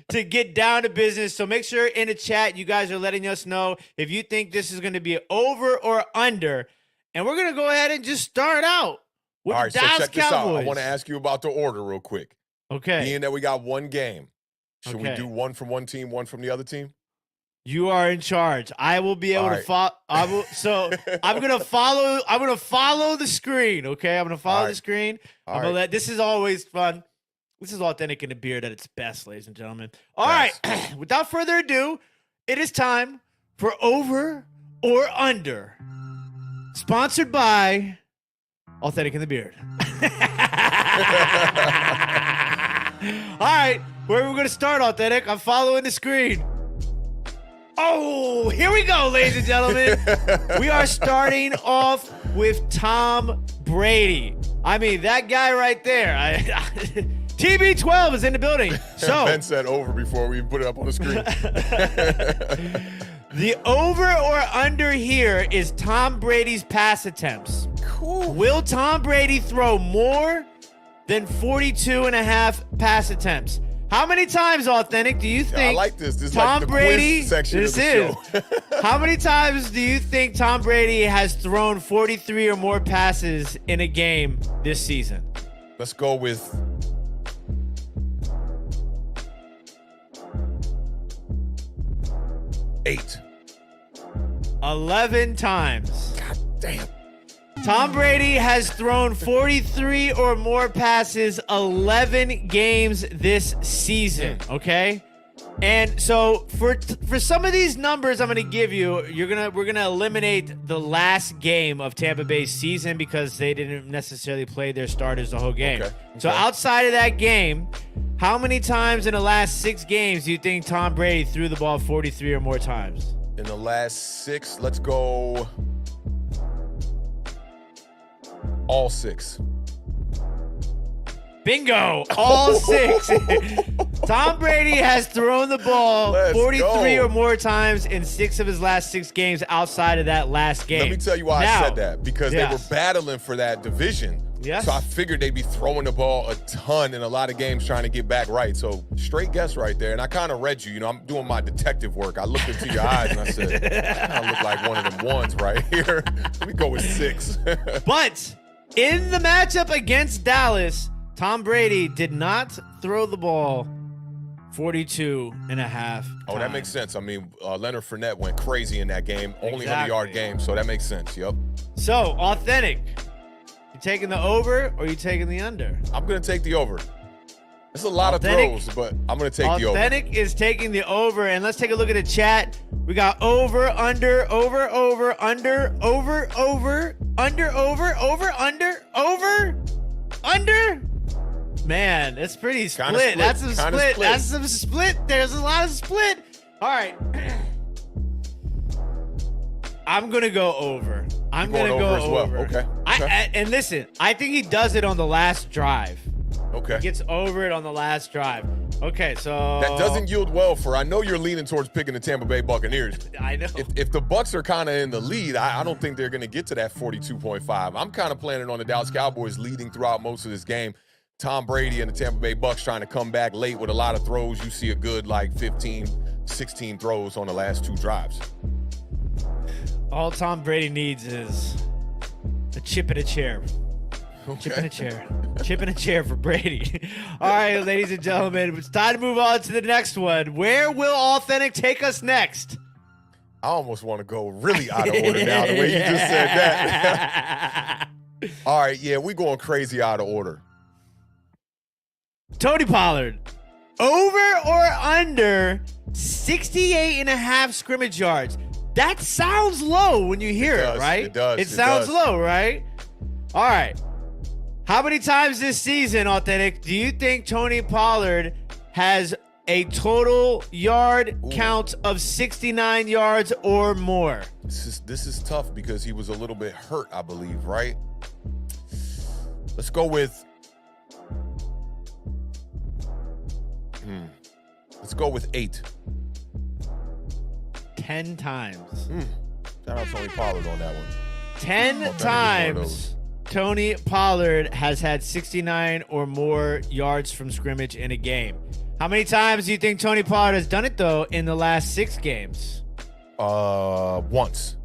to get down to business. So make sure in the chat you guys are letting us know if you think this is going to be over or under. And we're going to go ahead and just start out with All the right, so Dallas check this out. Cowboys. I want to ask you about the order real quick. Okay. Being that we got one game, should we Okay. do one from one team, one from the other team? You are in charge. I will be able to follow. I'm gonna follow. I'm gonna follow the screen. Okay, I'm gonna follow the screen. I'm gonna let. This is always fun. This is Awthentik and The Beard at its best, ladies and gentlemen. All right. Without further ado, it is time for Over or Under, sponsored by Awthentik and The Beard. All right, where are we gonna start, Awthentik? I'm following the screen. Oh, here we go, ladies and gentlemen. We are starting off with Tom Brady. I mean, that guy right there. TB12 is in the building. So Ben said over before we even put it up on the screen. The over or under here is Tom Brady's pass attempts. Cool. Will Tom Brady throw more than 42.5 pass attempts? How many times, Awthentik, do you think I like this. This is Tom like the Brady? quiz section This of the is. show. How many times do you think Tom Brady has thrown 43 or more passes in a game this season? Let's go with 8. 11 times. God damn. Tom Brady has thrown 43 or more passes 11 games this season, okay? And so for some of these numbers I'm going to give you, we're going to eliminate the last game of Tampa Bay's season because they didn't necessarily play their starters the whole game. Okay. So outside of that game, how many times in the last 6 games do you think Tom Brady threw the ball 43 or more times? In the last 6, let's go all 6. Bingo! All 6. Tom Brady has thrown the ball 43 or more times in 6 of his last 6 games outside of that last game. Let me tell you why I said that. Because they were battling for that division. Yes. So I figured they'd be throwing the ball a ton in a lot of games trying to get back right. So straight guess right there. And I kind of read you. You know, I'm doing my detective work. I looked into your eyes and I said, I kind of look like one of them ones right here. Let me go with 6. But in the matchup against Dallas, Tom Brady did not throw the ball 42.5 times. Oh, that makes sense. I mean, Leonard Fournette went crazy in that game. Only 100-yard game, so that makes sense. Yep. So, Awthentik, you taking the over or you taking the under? I'm going to take the over. There's a lot of throws, but I'm going to take the over. Awthentik is taking the over, and let's take a look at the chat. We got over, under, under, under. Man, it's pretty split. That's some split. That's some split. There's a lot of split. All right. I'm going to go over. I'm going to go over. Okay. And listen, I think he does it on the last drive. Okay. He gets over it on the last drive. Okay, so that doesn't yield well for. I know you're leaning towards picking the Tampa Bay Buccaneers. I know. If the Bucs are kind of in the lead, I don't think they're going to get to that 42.5. I'm kind of planning on the Dallas Cowboys leading throughout most of this game. Tom Brady and the Tampa Bay Bucs trying to come back late with a lot of throws. You see a good like 15, 16 throws on the last 2 drives. All Tom Brady needs is a chip in a chair. Okay. Chip in a chair. Chip in a chair for Brady. All right, ladies and gentlemen, it's time to move on to the next one. Where will Awthentik take us next? I almost want to go really out of order now, the way you just said that. All right, yeah, we're going crazy out of order. Tony Pollard, over or under 68.5 scrimmage yards? That sounds low when you hear it, right? It does. It sounds low, right? All right. How many times this season, Awthentik, do you think Tony Pollard has a total yard count of 69 yards or more? This is tough because he was a little bit hurt, I believe, right? Let's go with Let's go with 8. 10 times. Shout out Tony Pollard on that one. 10 times Tony Pollard has had 69 or more yards from scrimmage in a game. How many times do you think Tony Pollard has done it, though, in the last 6 games? Once.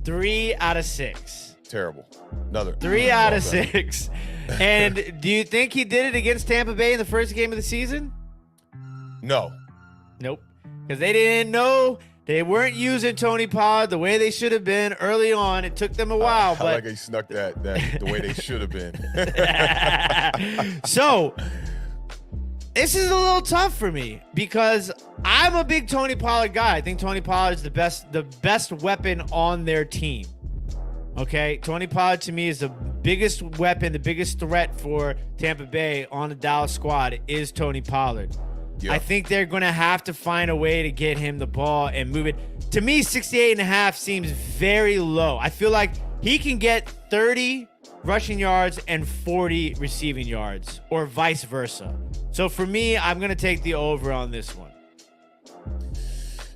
3 out of 6. Terrible. Another. 3 out of 6. And do you think he did it against Tampa Bay in the first game of the season? No. Nope. Because they didn't know. They weren't using Tony Pollard the way they should have been early on. It took them a while. I like how you snuck that the way they should have been. So, this is a little tough for me because I'm a big Tony Pollard guy. I think Tony Pollard is the best weapon on their team. Okay? Tony Pollard, to me, is the biggest weapon, the biggest threat for Tampa Bay on the Dallas squad is Tony Pollard. Yeah. I think they're going to have to find a way to get him the ball and move it. To me, 68.5 seems very low. I feel like he can get 30 rushing yards and 40 receiving yards or vice versa. So for me, I'm going to take the over on this one.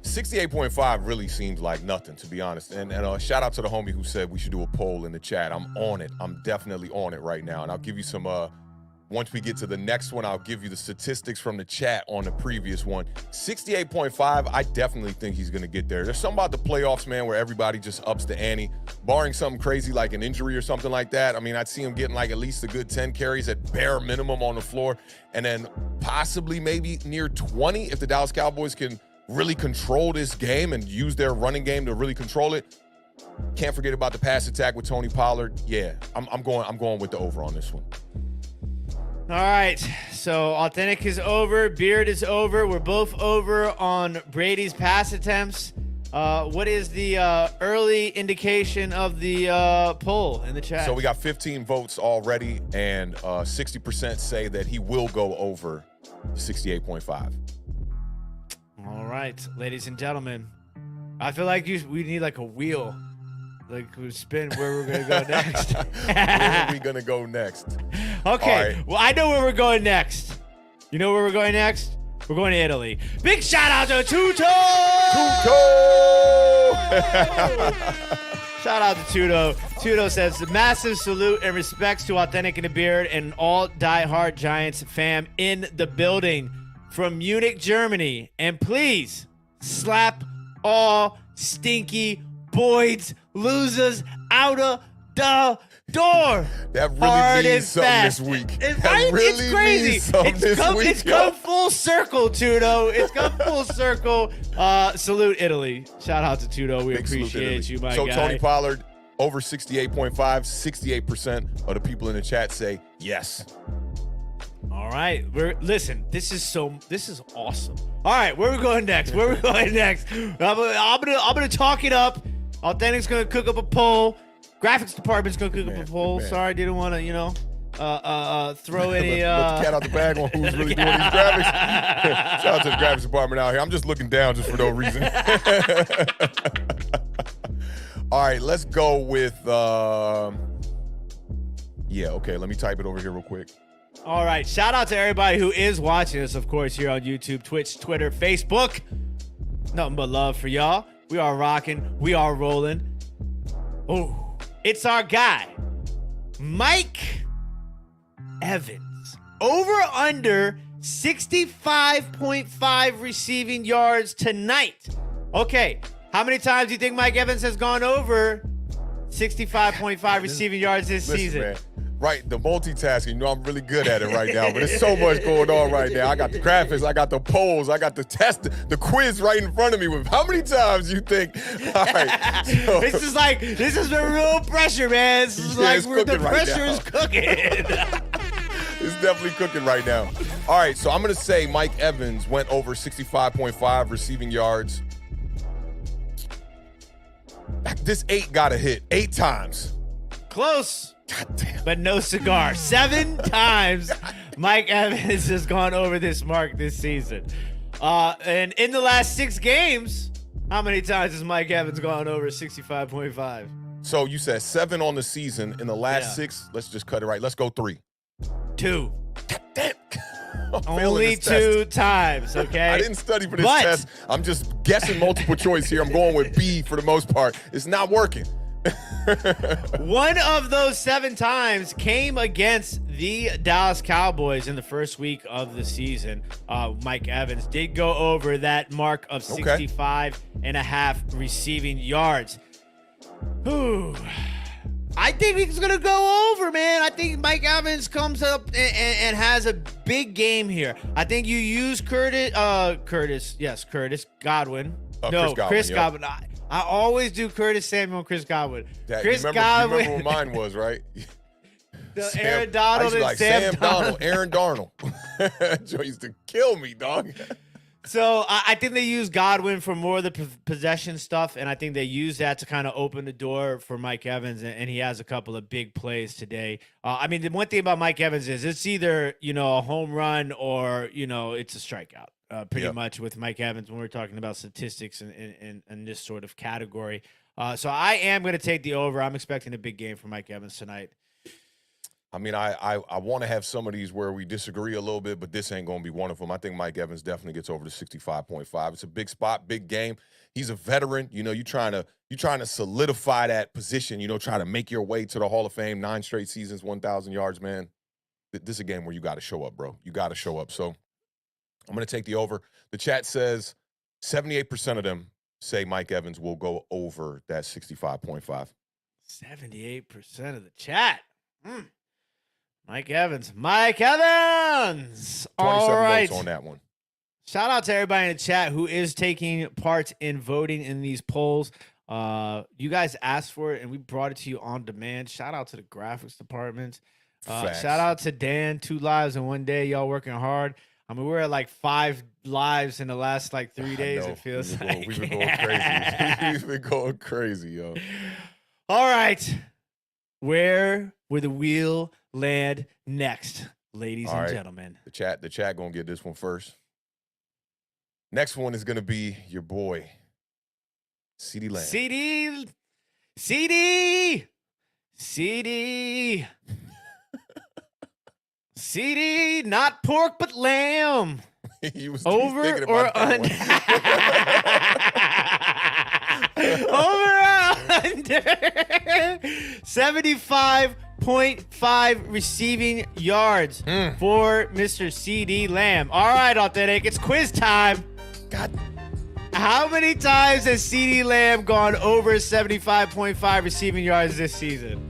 68.5 really seems like nothing, to be honest. And shout out to the homie who said we should do a poll in the chat. I'm on it. I'm definitely on it right now. And I'll give you some once we get to the next one, I'll give you the statistics from the chat on the previous one. 68.5, I definitely think he's going to get there. There's something about the playoffs, man, where everybody just ups the ante. Barring something crazy like an injury or something like that, I mean, I'd see him getting like at least a good 10 carries at bare minimum on the floor, and then possibly maybe near 20 if the Dallas Cowboys can really control this game and use their running game to really control it. Can't forget about the pass attack with Tony Pollard. Yeah, I'm going with the over on this one. All right, so Awthentik is over, Beard is over. We're both over on Brady's pass attempts. What is the early indication of the poll in the chat? So we got 15 votes already, and 60% say that he will go over 68.5. All right, ladies and gentlemen, I feel like we need like a wheel. Like, we spin where we're going to go next. Where are we going to go next? Okay, right. Well, I know where we're going next. You know where we're going next? We're going to Italy. Big shout out to Tuto! Shout out to Tuto. Tuto says, massive salute and respects to Awthentik and The Beard and all diehard Giants fam in the building from Munich, Germany. And please, slap all stinky Boyd's losers out of the door. That really means something this week. That really it's crazy. It's come full circle, Tudo. It's come full circle. Salute Italy. Shout out to Tudo. We appreciate you, my guy. So Tony Pollard over 68.5. 68% of the people in the chat say yes. All right, listen. This is awesome. All right, where are we going next? I'm gonna talk it up. Awthentik's gonna cook up a poll. Graphics department's gonna cook up a poll. Sorry, didn't want to, throw any. Let the cat out the bag on who's really doing these graphics. Shout out to the graphics department out here. I'm just looking down just for no reason. All right, let's go with. Okay. Let me type it over here real quick. All right, shout out to everybody who is watching us, of course, here on YouTube, Twitch, Twitter, Facebook. Nothing but love for y'all. We are rocking. We are rolling. Oh, it's our guy, Mike Evans. Over under 65.5 receiving yards tonight. Okay, how many times do you think Mike Evans has gone over 65.5 receiving yards this season? Man. Right, the multitasking, you know I'm really good at it right now, but there's so much going on right now. I got the graphics, I got the polls, I got the test, the quiz right in front of me with how many times you think. All right. So, this is the real pressure, man. This is the pressure is cooking. It's definitely cooking right now. All right, so I'm going to say Mike Evans went over 65.5 receiving yards. This 8 got a hit 8 times. Close. God damn. But no cigar. 7 times Mike Evans has gone over this mark this season. And in the last 6 games, how many times has Mike Evans gone over 65.5? So you said 7 on the season. In the last 6, let's just cut it right. Let's go 3. 2. God damn. Only 2 times, okay? I didn't study for this test. I'm just guessing multiple choice here. I'm going with B for the most part. It's not working. One of those 7 times came against the Dallas Cowboys in the first week of the season. Mike Evans did go over that mark of 65 and a half receiving yards. Whew. I think he's going to go over, man. I think Mike Evans comes up and has a big game here. I think you use Chris Godwin. Chris Godwin. I always do Curtis Samuel and Chris Godwin. Chris Godwin. You remember what mine was, right? Aaron Donald and Sam Donald. Aaron Darnold. Joe used to kill me, dog. So I think they use Godwin for more of the possession stuff, and I think they use that to kind of open the door for Mike Evans, and he has a couple of big plays today. I mean, the one thing about Mike Evans is it's either, a home run or, it's a strikeout. Pretty much with Mike Evans when we're talking about statistics in this sort of category. So I am going to take the over. I'm expecting a big game for Mike Evans tonight. I mean, I want to have some of these where we disagree a little bit, but this ain't going to be one of them. I think Mike Evans definitely gets over the 65.5. It's a big spot, big game. He's a veteran. You're trying to solidify that position, trying to make your way to the Hall of Fame, 9 straight seasons, 1,000 yards, man. This is a game where you got to show up, bro. You got to show up. So I'm going to take the over. The chat says 78% of them say Mike Evans will go over that 65.5. 78% of the chat. Mike Evans. All right. Votes on that one. Shout out to everybody in the chat who is taking part in voting in these polls. You guys asked for it, and we brought it to you on demand. Shout out to the graphics department. Shout out to Dan, 2 lives in 1 day. Y'all working hard. I mean, we're at like 5 lives in the last 3 days. It feels like we've been going crazy. We've been going crazy, yo. All right, where will the wheel land next, ladies and gentlemen? The chat gonna get this one first. Next one is gonna be your boy, CeeDee Lamb. CeeDee, not pork but lamb. He was over or under? Over or under? 75.5 receiving yards for Mr. CeeDee Lamb. All right, Awthentik, it's quiz time. God. How many times has CeeDee Lamb gone over 75.5 receiving yards this season?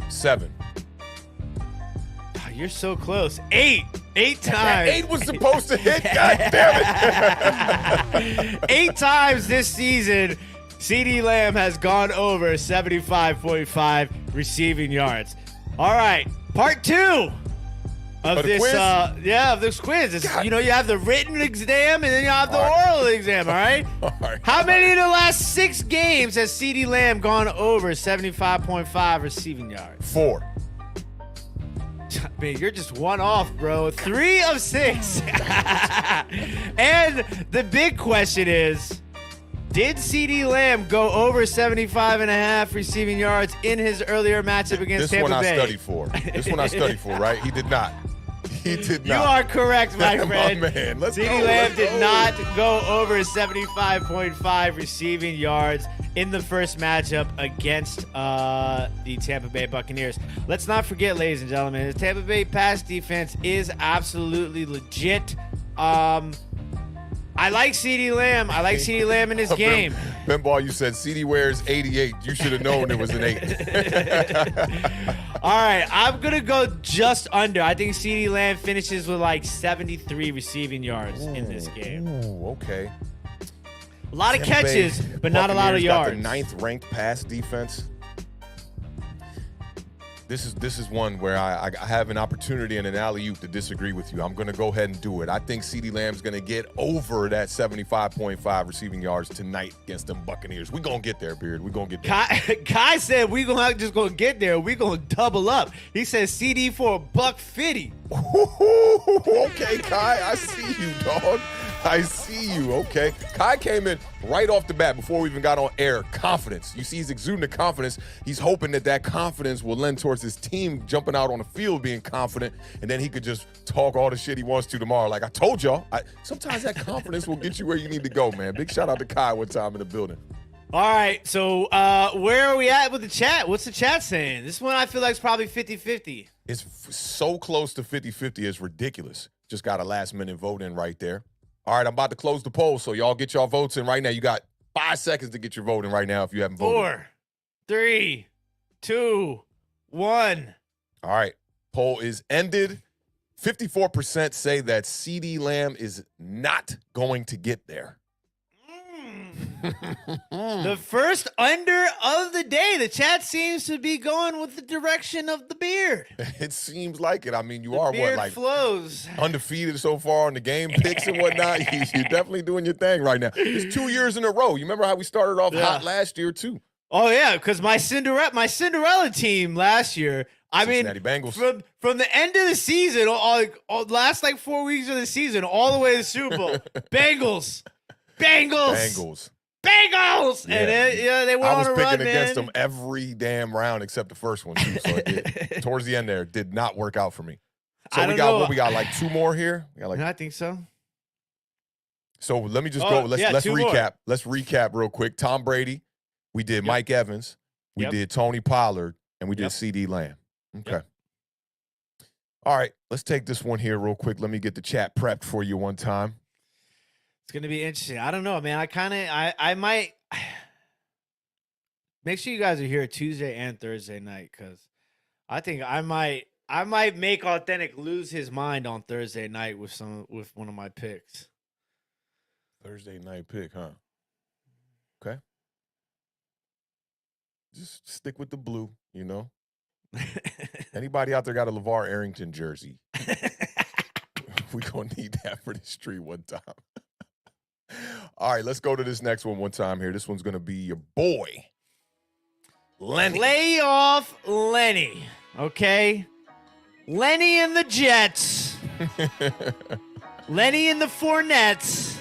7. Oh, you're so close. 8 times. 8 was supposed to hit. God damn it. 8 times this season, CeeDee Lamb has gone over 75.5 receiving yards. All right, part 2 of this quiz? Of this quiz. You have the written exam and then you have the oral exam, all right? How many of the last 6 games has CeeDee Lamb gone over 75.5 receiving yards? 4. Man, you're just 1 off, bro. 3 of 6. And the big question is, did CeeDee Lamb go over 75.5 receiving yards in his earlier matchup against Tampa Bay? This one I studied for, right? He did not. He did not. You are correct, my friend. My man. CeeDee Lamb did not go over 75.5 receiving yards in the first matchup against the Tampa Bay Buccaneers. Let's not forget, ladies and gentlemen, the Tampa Bay pass defense is absolutely legit. I like CeeDee Lamb. I like CeeDee Lamb in this game. Ben Ball, you said CeeDee wears 88. You should have known it was an 8. All right, I'm going to go just under. I think CeeDee Lamb finishes with like 73 receiving yards in this game. Ooh, okay. A lot of catches, but not a lot of yards. Got the 9th ranked pass defense. This is one where I have an opportunity and an alley-oop to disagree with you. I'm going to go ahead and do it. I think CeeDee Lamb's going to get over that 75.5 receiving yards tonight against them Buccaneers. We're going to get there, Beard. We're going to get there. Kai said we're going to get there. We're going to double up. He says CD for $150. Okay, Kai, I see you, dog. I see you. Okay. Kai came in right off the bat before we even got on air. Confidence. You see, he's exuding the confidence. He's hoping that confidence will lend towards his team jumping out on the field being confident, and then he could just talk all the shit he wants to tomorrow. Like I told y'all, sometimes that confidence will get you where you need to go, man. Big shout out to Kai one time in the building. All right, so where are we at with the chat? What's the chat saying? This one I feel like is probably 50-50. It's so close to 50-50, it's ridiculous. Just got a last-minute vote in right there. All right, I'm about to close the poll, so y'all get y'all votes in right now. You got 5 seconds to get your vote in right now if you haven't voted. 4, 3, 2, 1. All right, poll is ended. 54% say that CeeDee Lamb is not going to get there. The first under of the day. The chat seems to be going with the direction of the beard. It seems like it. I mean, you The are beard what, like flows. undefeated so far on the game picks and whatnot. You're definitely doing your thing right now. It's 2 years in a row. You remember how we started off hot last year too? Oh yeah, because my Cinderella team last year. I mean, Bengals. from the end of the season, all last like 4 weeks of the season, all the way to the Super Bowl, Bengals. Yeah. And they went on a run, man. I was picking against them every damn round except the first one too. So towards the end there, did not work out for me. So we got like 2 more here. We got like, I think so. So let me just go. Let's recap. More. Let's recap real quick. Tom Brady, we did Mike Evans, we did Tony Pollard, and we did CeeDee Lamb. Okay. Yep. All right, let's take this one here real quick. Let me get the chat prepped for you one time. It's gonna be interesting. I don't know, man. I might make sure you guys are here Tuesday and Thursday night, because I think I might make Awthentik lose his mind on Thursday night with one of my picks. Thursday night pick, huh? Okay. Just stick with the blue, you know. Anybody out there got a LeVar Arrington jersey? We gonna need that for the street one time. All right, let's go to this next one time here. This one's gonna be your boy, Lenny. Playoff Lenny, okay? Lenny and the Jets. Lenny and the Fournettes.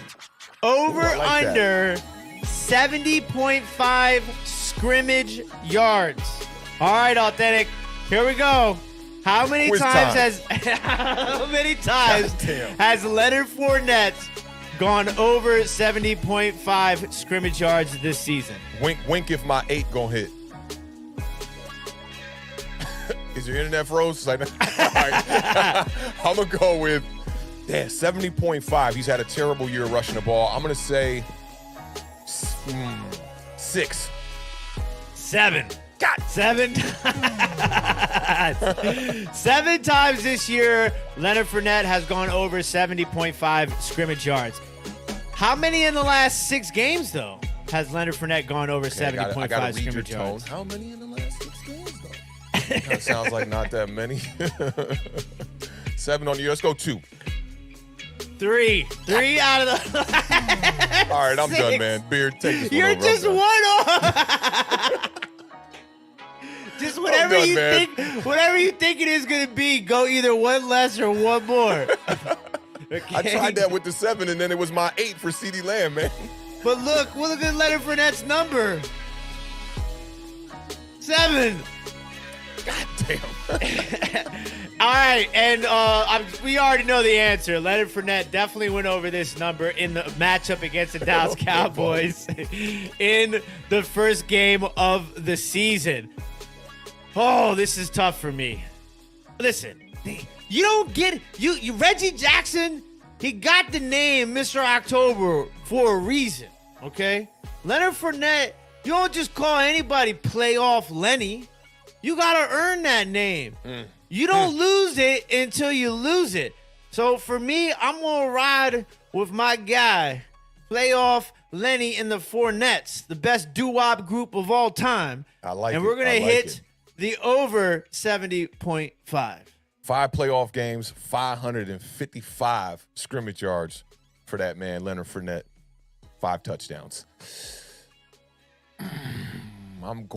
Over under 70.5 scrimmage yards. All right, Awthentik, here we go. How many times has Leonard Fournette gone over 70.5 scrimmage yards this season? Wink if my 8 gonna hit. Is your internet froze? All right. I'm gonna go with 70.5. He's had a terrible year rushing the ball. I'm gonna say 6. 7. God. 7 7 times this year, Leonard Fournette has gone over 70.5 scrimmage yards. How many in the last 6 games, though, has Leonard Fournette gone over 70.5 scrimmage yards? How many in the last 6 games, though? That sounds like not that many. 7 on you. Let's go 2. 3 out of the All right, I'm 6. done, man. Beard, take this one You're over. just one off. Just whatever you think it is going to be, go either one less or one more. Okay? I tried that with the 7, and then it was my 8 for CeeDee Lamb, man. But look at Leonard Fournette's number. 7. God damn. All right, and we already know the answer. Leonard Fournette definitely went over this number in the matchup against the Dallas Cowboys in the first game of the season. Oh, this is tough for me. Listen, you don't get you Reggie Jackson. He got the name Mr. October for a reason. Okay, Leonard Fournette. You don't just call anybody playoff Lenny. You gotta earn that name. You don't lose it until you lose it. So for me, I'm gonna ride with my guy, playoff Lenny and the Fournettes, the best doo-wop group of all time. I like it. And we're gonna hit the over 70.5. 5 playoff games, 555 scrimmage yards for that man, Leonard Fournette. 5 touchdowns. I'm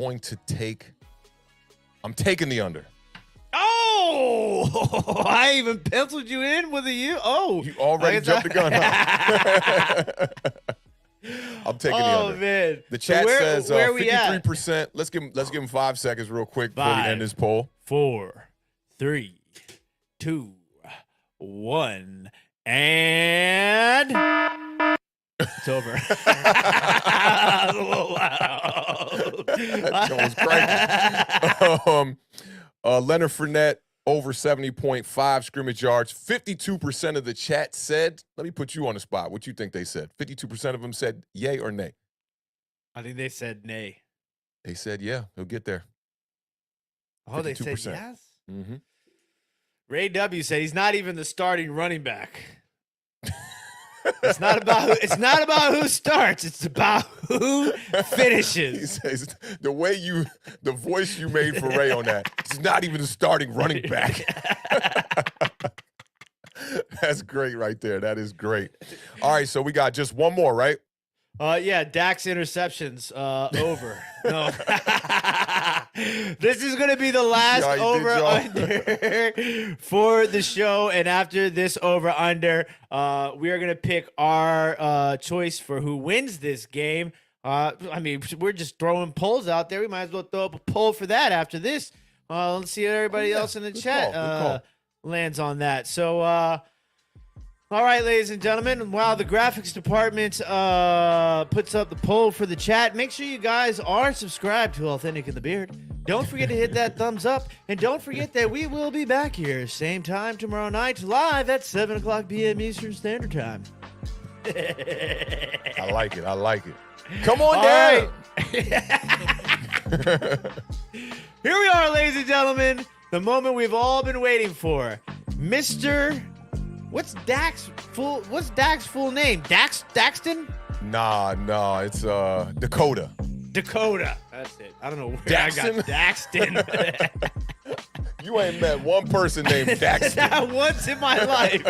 taking the under. Oh, I even penciled you in with a U. Oh, you already jumped the gun. Huh? I'm taking the under. Oh man, the chat says 53%. Let's give him 5 seconds real quick before we end this poll. 4, 3, 2, 1, and It's over. That was a little loud. That joint was cranking. Leonard Fournette, over 70.5 scrimmage yards. 52% of the chat said, let me put you on the spot. What you think they said? 52% of them said yay or nay? I think they said nay. They said, yeah, he'll get there. Oh, 52%. They said yes? Mm-hmm. Ray W. said he's not even the starting running back. It's not about who starts. It's about who finishes. He says the voice you made for Ray on that. It's not even the starting running back. That's great right there. That is great. All right, so we got just one more, right? Yeah, Dak's interceptions over. No. This is going to be the last over-under for the show. And after this over-under, we are going to pick our choice for who wins this game. I mean, we're just throwing polls out there. We might as well throw up a poll for that after this. Let's see if everybody else in the chat lands on that. So, all right, ladies and gentlemen, while the graphics department puts up the poll for the chat, make sure you guys are subscribed to Awthentik and The Beard. Don't forget to hit that thumbs up, and don't forget that we will be back here same time tomorrow night, live at 7 o'clock p.m. Eastern Standard Time. I like it. I like it. Come on down. Right. Here we are, ladies and gentlemen, the moment we've all been waiting for. What's Dak's full name? Daxton? Nah, it's Dakota. Dakota. That's it. I don't know where Daxton? I got Daxton. You ain't met one person named Daxton. Not once in my life.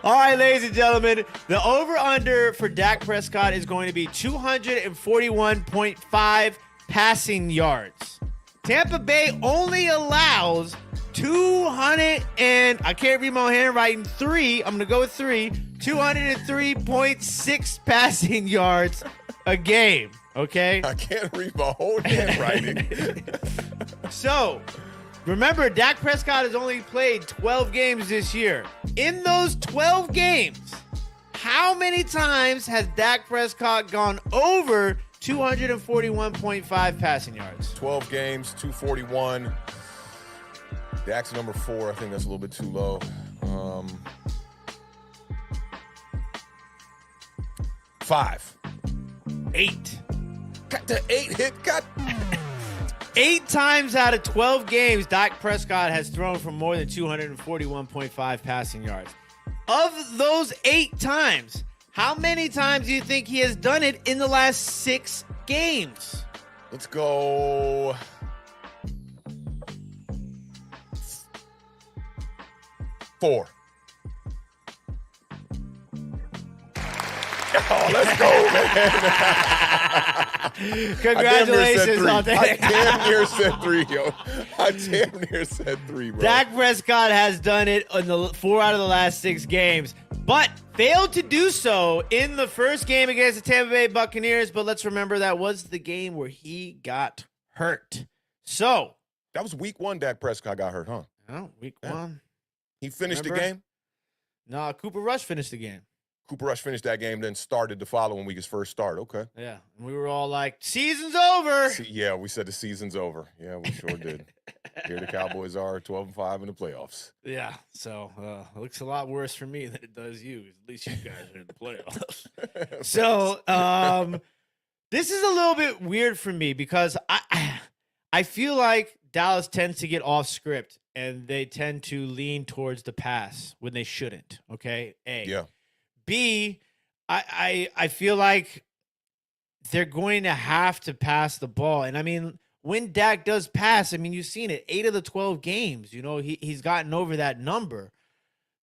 All right, ladies and gentlemen, the over-under for Dak Prescott is going to be 241.5 passing yards. Tampa Bay only allows 200 and I can't read my handwriting. I'm going to go with 203.6 passing yards a game. Okay. I can't read my whole handwriting. So, remember, Dak Prescott has only played 12 games this year. In those 12 games, how many times has Dak Prescott gone over 241.5 passing yards? 12 games, 241. Dak's number 4. I think that's a little bit too low. 5. 8. Got the 8 hit. Got 8 times out of 12 games, Dak Prescott has thrown for more than 241.5 passing yards. Of those 8 times, how many times do you think he has done it in the last 6 games? Let's go 4. Oh, let's go, man. Congratulations on that. I damn near said 3, yo. I damn near said 3, bro. Dak Prescott has done it in the 4 out of the last 6 games, but failed to do so in the first game against the Tampa Bay Buccaneers. But let's remember that was the game where he got hurt. So that was week 1 Dak Prescott got hurt, huh? Oh, week 1. He finished the game? No, Cooper Rush finished the game. Cooper Rush finished that game, then started the following week, his first start. Okay. Yeah. And we were all like, season's over. Yeah, we said the season's over. Yeah, we sure did. Here the Cowboys are 12-5 in the playoffs. Yeah. So it looks a lot worse for me than it does you. At least you guys are in the playoffs. So this is a little bit weird for me because I feel like Dallas tends to get off script and they tend to lean towards the pass when they shouldn't. Okay. A. Yeah. B, I feel like they're going to have to pass the ball. And I mean, when Dak does pass, I mean, you've seen it, 8 of the 12 games, you know, he's gotten over that number.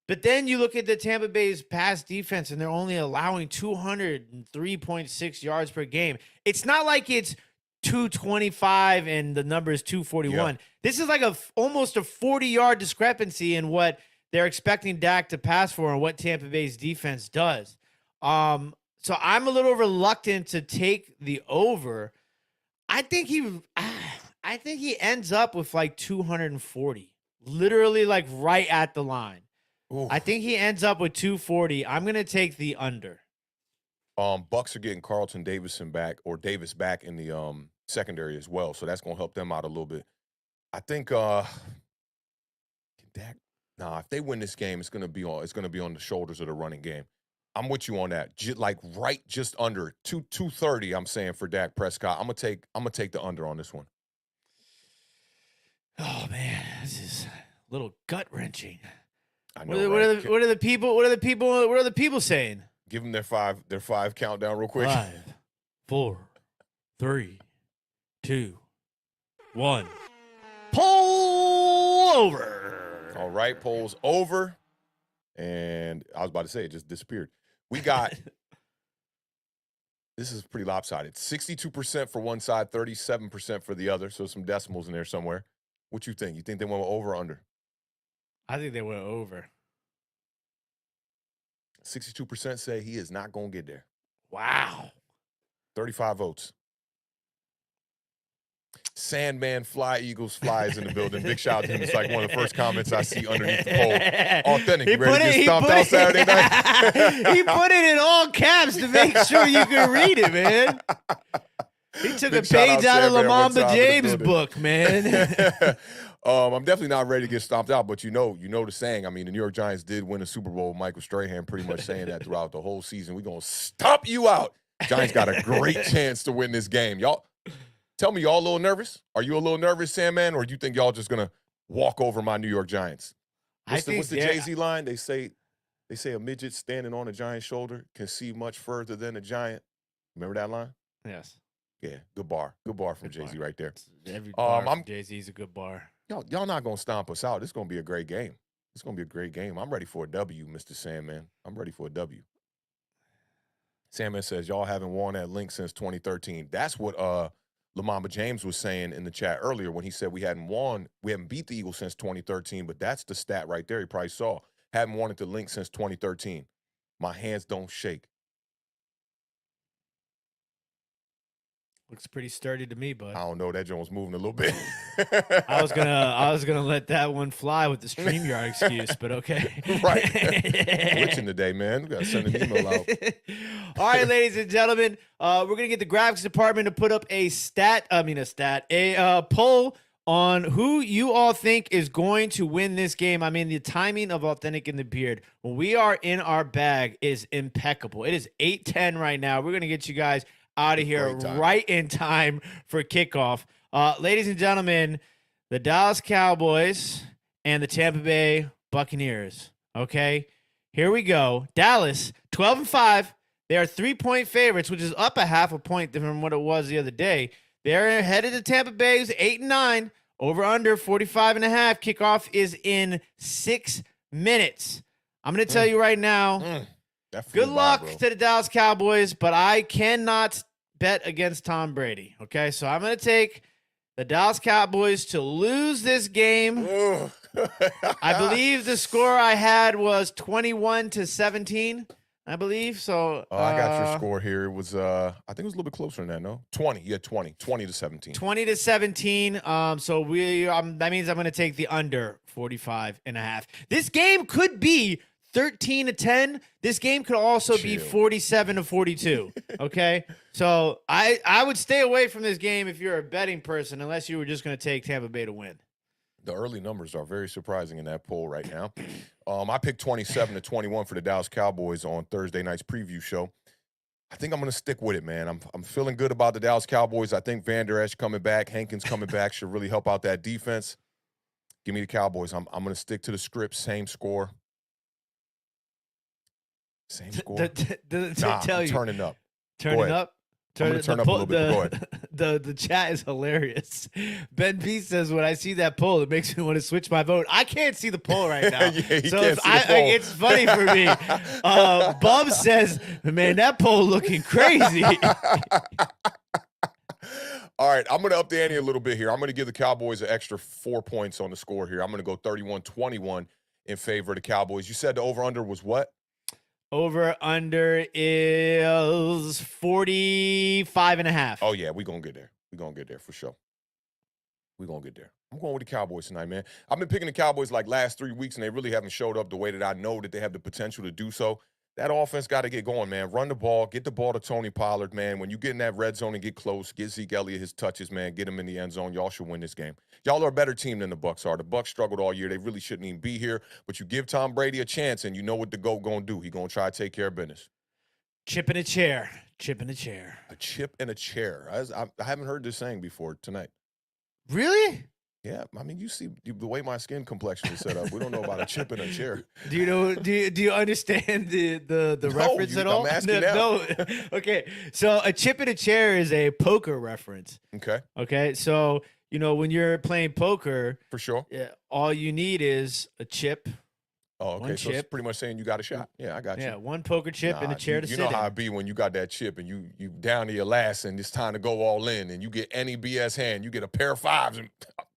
But then you look at the Tampa Bay's pass defense and they're only allowing 203.6 yards per game. It's not like it's 225 and the number is 241. Yeah. This is like almost a 40-yard discrepancy in what they're expecting Dak to pass for and what Tampa Bay's defense does. So I'm a little reluctant to take the over. I think he ends up with like 240, literally like right at the line. Ooh. I think he ends up with 240. I'm going to take the under. Bucks are getting Carlton Davis back in the secondary as well, so that's gonna help them out a little bit. I think Dak. Nah, if they win this game, it's gonna be on the shoulders of the running game. I'm with you on that. Just under 230. I'm saying for Dak Prescott. I'm gonna take the under on this one. Oh man, this is a little gut wrenching. I know. What are the people saying? Give them their five countdown real quick. 5, 4, 3, 2, 1. Pull over. All right, polls over. And I was about to say it just disappeared. We got this is pretty lopsided. 62% for one side, 37% for the other. So some decimals in there somewhere. What you think? You think they went over or under? I think they went over. 62% say he is not going to get there. Wow. 35 votes. Sandman Fly Eagles Fly is in the building. Big shout out to him. It's like one of the first comments I see underneath the poll. Authentic, you ready to get stomped out Saturday night? He put it in all caps to make sure you can read it, man. He took a page out of Lamamba James' book, man. I'm definitely not ready to get stomped out, but you know the saying. I mean, the New York Giants did win a Super Bowl with Michael Strahan pretty much saying that throughout the whole season. We're going to stomp you out. Giants got a great chance to win this game. Y'all, tell me, y'all a little nervous? Are you a little nervous, Sandman, or do you think y'all just going to walk over my New York Giants? What's the Jay-Z line? They say a midget standing on a giant's shoulder can see much further than a giant. Remember that line? Yes. Yeah, good bar from Jay-Z right there. Every bar from Jay-Z's a good bar. Y'all not going to stomp us out. It's going to be a great game. It's going to be a great game. I'm ready for a W, Mr. Sandman. I'm ready for a W. Sandman says, y'all haven't won at Link since 2013. That's what Lamamba James was saying in the chat earlier when he said we haven't beat the Eagles since 2013, but that's the stat right there he probably saw. Haven't won at the Link since 2013. My hands don't shake. Looks pretty sturdy to me, bud. I don't know. That joint was moving a little bit. I was gonna let that one fly with the StreamYard excuse, but okay. Right. Glitching today, man. We gotta send an email out. All right, ladies and gentlemen. We're gonna get the graphics department to put up a poll on who you all think is going to win this game. I mean, the timing of Authentic and the Beard, when we are in our bag, is impeccable. It is 8:10 right now. We're gonna get you guys out of here right in time for kickoff. Ladies and gentlemen, the Dallas Cowboys and the Tampa Bay Buccaneers. Okay, here we go. Dallas, 12-5. They are 3-point favorites, which is up a half a point from what it was the other day. They're headed to Tampa Bay's 8-9. Over under 45.5. Kickoff is in 6 minutes. I'm going to tell you right now, good luck to the Dallas Cowboys, but I cannot bet against Tom Brady. Okay, so I'm going to take the Dallas Cowboys to lose this game. I believe the score I had was 21-17. I believe so. I got your score here. It was I think it was a little bit closer than that. No, 20. Yeah, 20-17. 20-17. So that means I'm going to take the under 45.5. This game could be 13-10. This game could also be 47-42. Okay, so I would stay away from this game if you're a betting person, unless you were just going to take Tampa Bay to win. The early numbers are very surprising in that poll right now. I picked 27-21 for the Dallas Cowboys on Thursday night's preview show. I think I'm going to stick with it, man. I'm feeling good about the Dallas Cowboys. I think Van Der Esch coming back, Hankins coming back should really help out that defense. Give me the Cowboys. I'm going to stick to the script, same score. Same score. Tell you. Turning up. Turning up? I'm going to turn up a little bit. Go ahead. The chat is hilarious. Ben B says, when I see that poll, it makes me want to switch my vote. I can't see the poll right now. It's funny for me. Bub says, man, that poll looking crazy. All right, I'm going to up the ante a little bit here. I'm going to give the Cowboys an extra 4 points on the score here. I'm going to go 31-21 in favor of the Cowboys. You said the over-under was what? Over-under is 45.5. Oh, yeah, we're going to get there. We're going to get there for sure. We're going to get there. I'm going with the Cowboys tonight, man. I've been picking the Cowboys like last 3 weeks, and they really haven't showed up the way that I know that they have the potential to do so. that offense got to get going, man. Run the ball, get the ball to Tony Pollard, man. When you get in that red zone and get close, get Zeke Elliott his touches, man. Get him in the end zone. Y'all should win this game. Y'all are a better team than the Bucs are. The Bucs struggled all year. They really shouldn't even be here. But you give Tom Brady a chance, and you know what the GOAT going to do. He going to try to take care of business. Chip in a chair. Chip in a chair. A chip in a chair. I haven't heard this saying before tonight. Really? Yeah, I mean, you see the way my skin complexion is set up. We don't know about a chip in a chair. Do you know? Do you understand the reference at all? I'm asking now. No. Okay, so a chip in a chair is a poker reference. Okay. So when you're playing poker, for sure, all you need is a chip. Oh, okay. So it's pretty much saying you got a shot. Yeah, I got you. Yeah, one poker chip and a chair to sit in. You know how it be when you got that chip and you down to your last and it's time to go all in and you get any BS hand, you get a pair of fives and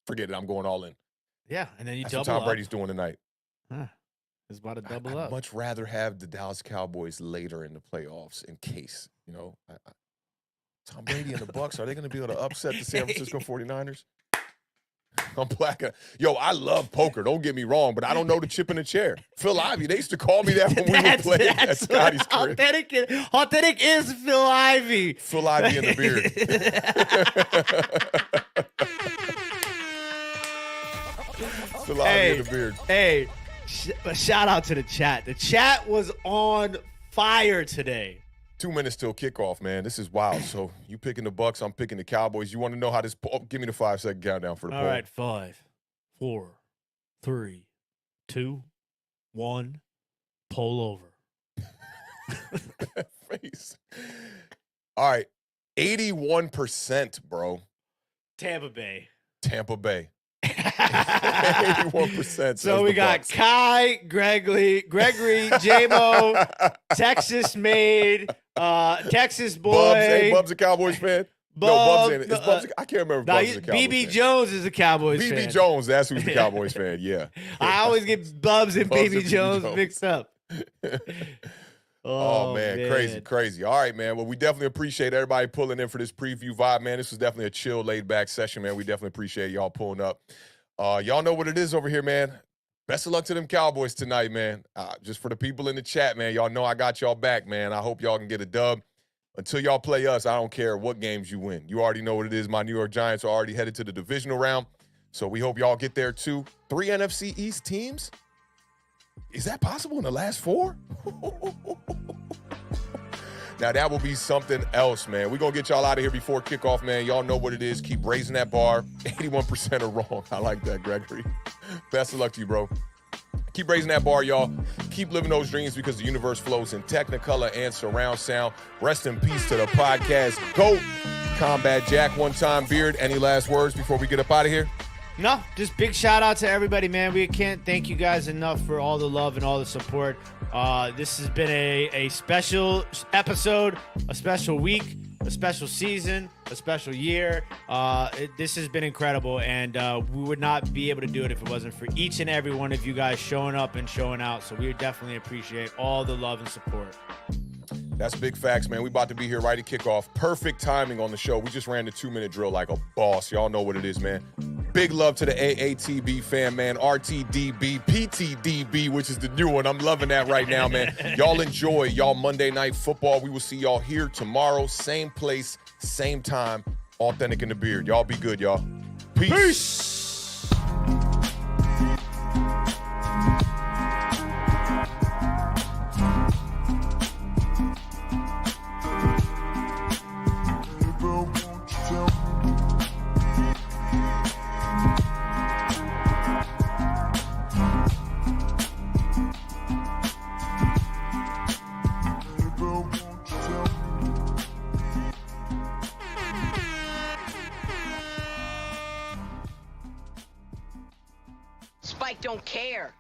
forget it, I'm going all in. Yeah, and then you That's double what Tom up. Brady's doing tonight. It's about to double up. I'd much rather have the Dallas Cowboys later in the playoffs in case, Tom Brady and the Bucs, are they going to be able to upset the San Francisco 49ers? I'm black. Yo, I love poker. Don't get me wrong, but I don't know the chip in the chair. Phil Ivey, they used to call me that when we were playing at Scotty's crib. Awthentic is Phil Ivey. Phil Ivey and the Beard. Phil Ivey and the Beard. Hey, shout out to the chat. The chat was on fire today. 2 minutes till kickoff, man. This is wild. So you picking the Bucs, I'm picking the Cowboys. You want to know how this? Give me the 5-second countdown for the poll. All right, 5, 4, 3, 2, 1. Poll over. Face. All right, 81%, bro. Tampa Bay. 81%. So we got Bucs. Kai, Gregory, J-Mo, Texas made, Texas boy. Bubs, hey, Bubs a Cowboys fan? Bubs, no, Bubs ain't. Bubs, I can't remember if Bubs is a Cowboys BB fan. Jones is a Cowboys fan. BB Jones, that's who's the Cowboys fan, yeah. I always get Bubs and BB Jones mixed up. Oh, man, crazy. All right, man. Well, we definitely appreciate everybody pulling in for this preview vibe, man. This was definitely a chill, laid-back session, man. We definitely appreciate y'all pulling up. Y'all know what it is over here, man. Best of luck to them Cowboys tonight, man. Just for the people in the chat, man, y'all know I got y'all back, man. I hope y'all can get a dub. Until y'all play us, I don't care what games you win. You already know what it is. My New York Giants are already headed to the divisional round, so we hope y'all get there, too. 3 NFC East teams? Is that possible in the last 4? Now, that will be something else, man. We're going to get y'all out of here before kickoff, man. Y'all know what it is. Keep raising that bar. 81% are wrong. I like that, Gregory. Best of luck to you, bro. Keep raising that bar, y'all. Keep living those dreams because the universe flows in Technicolor and surround sound. Rest in peace to the podcast GOAT, Combat Jack, one-time Beard. Any last words before we get up out of here? No, just big shout out to everybody, man. We can't thank you guys enough for all the love and all the support. This has been a special episode, a special week, a special season, a special year. This has been incredible, and we would not be able to do it if it wasn't for each and every one of you guys showing up and showing out. So we definitely appreciate all the love and support. That's big facts, man. We about to be here right at kickoff. Perfect timing on the show. We just ran the 2-minute drill like a boss. Y'all know what it is, man. Big love to the AATB fan, man. RTDB, PTDB, which is the new one. I'm loving that right now, man. Y'all enjoy y'all Monday Night Football. We will see y'all here tomorrow. Same place, same time. Awthentic and the Beard. Y'all be good, y'all. Peace. Spike don't care.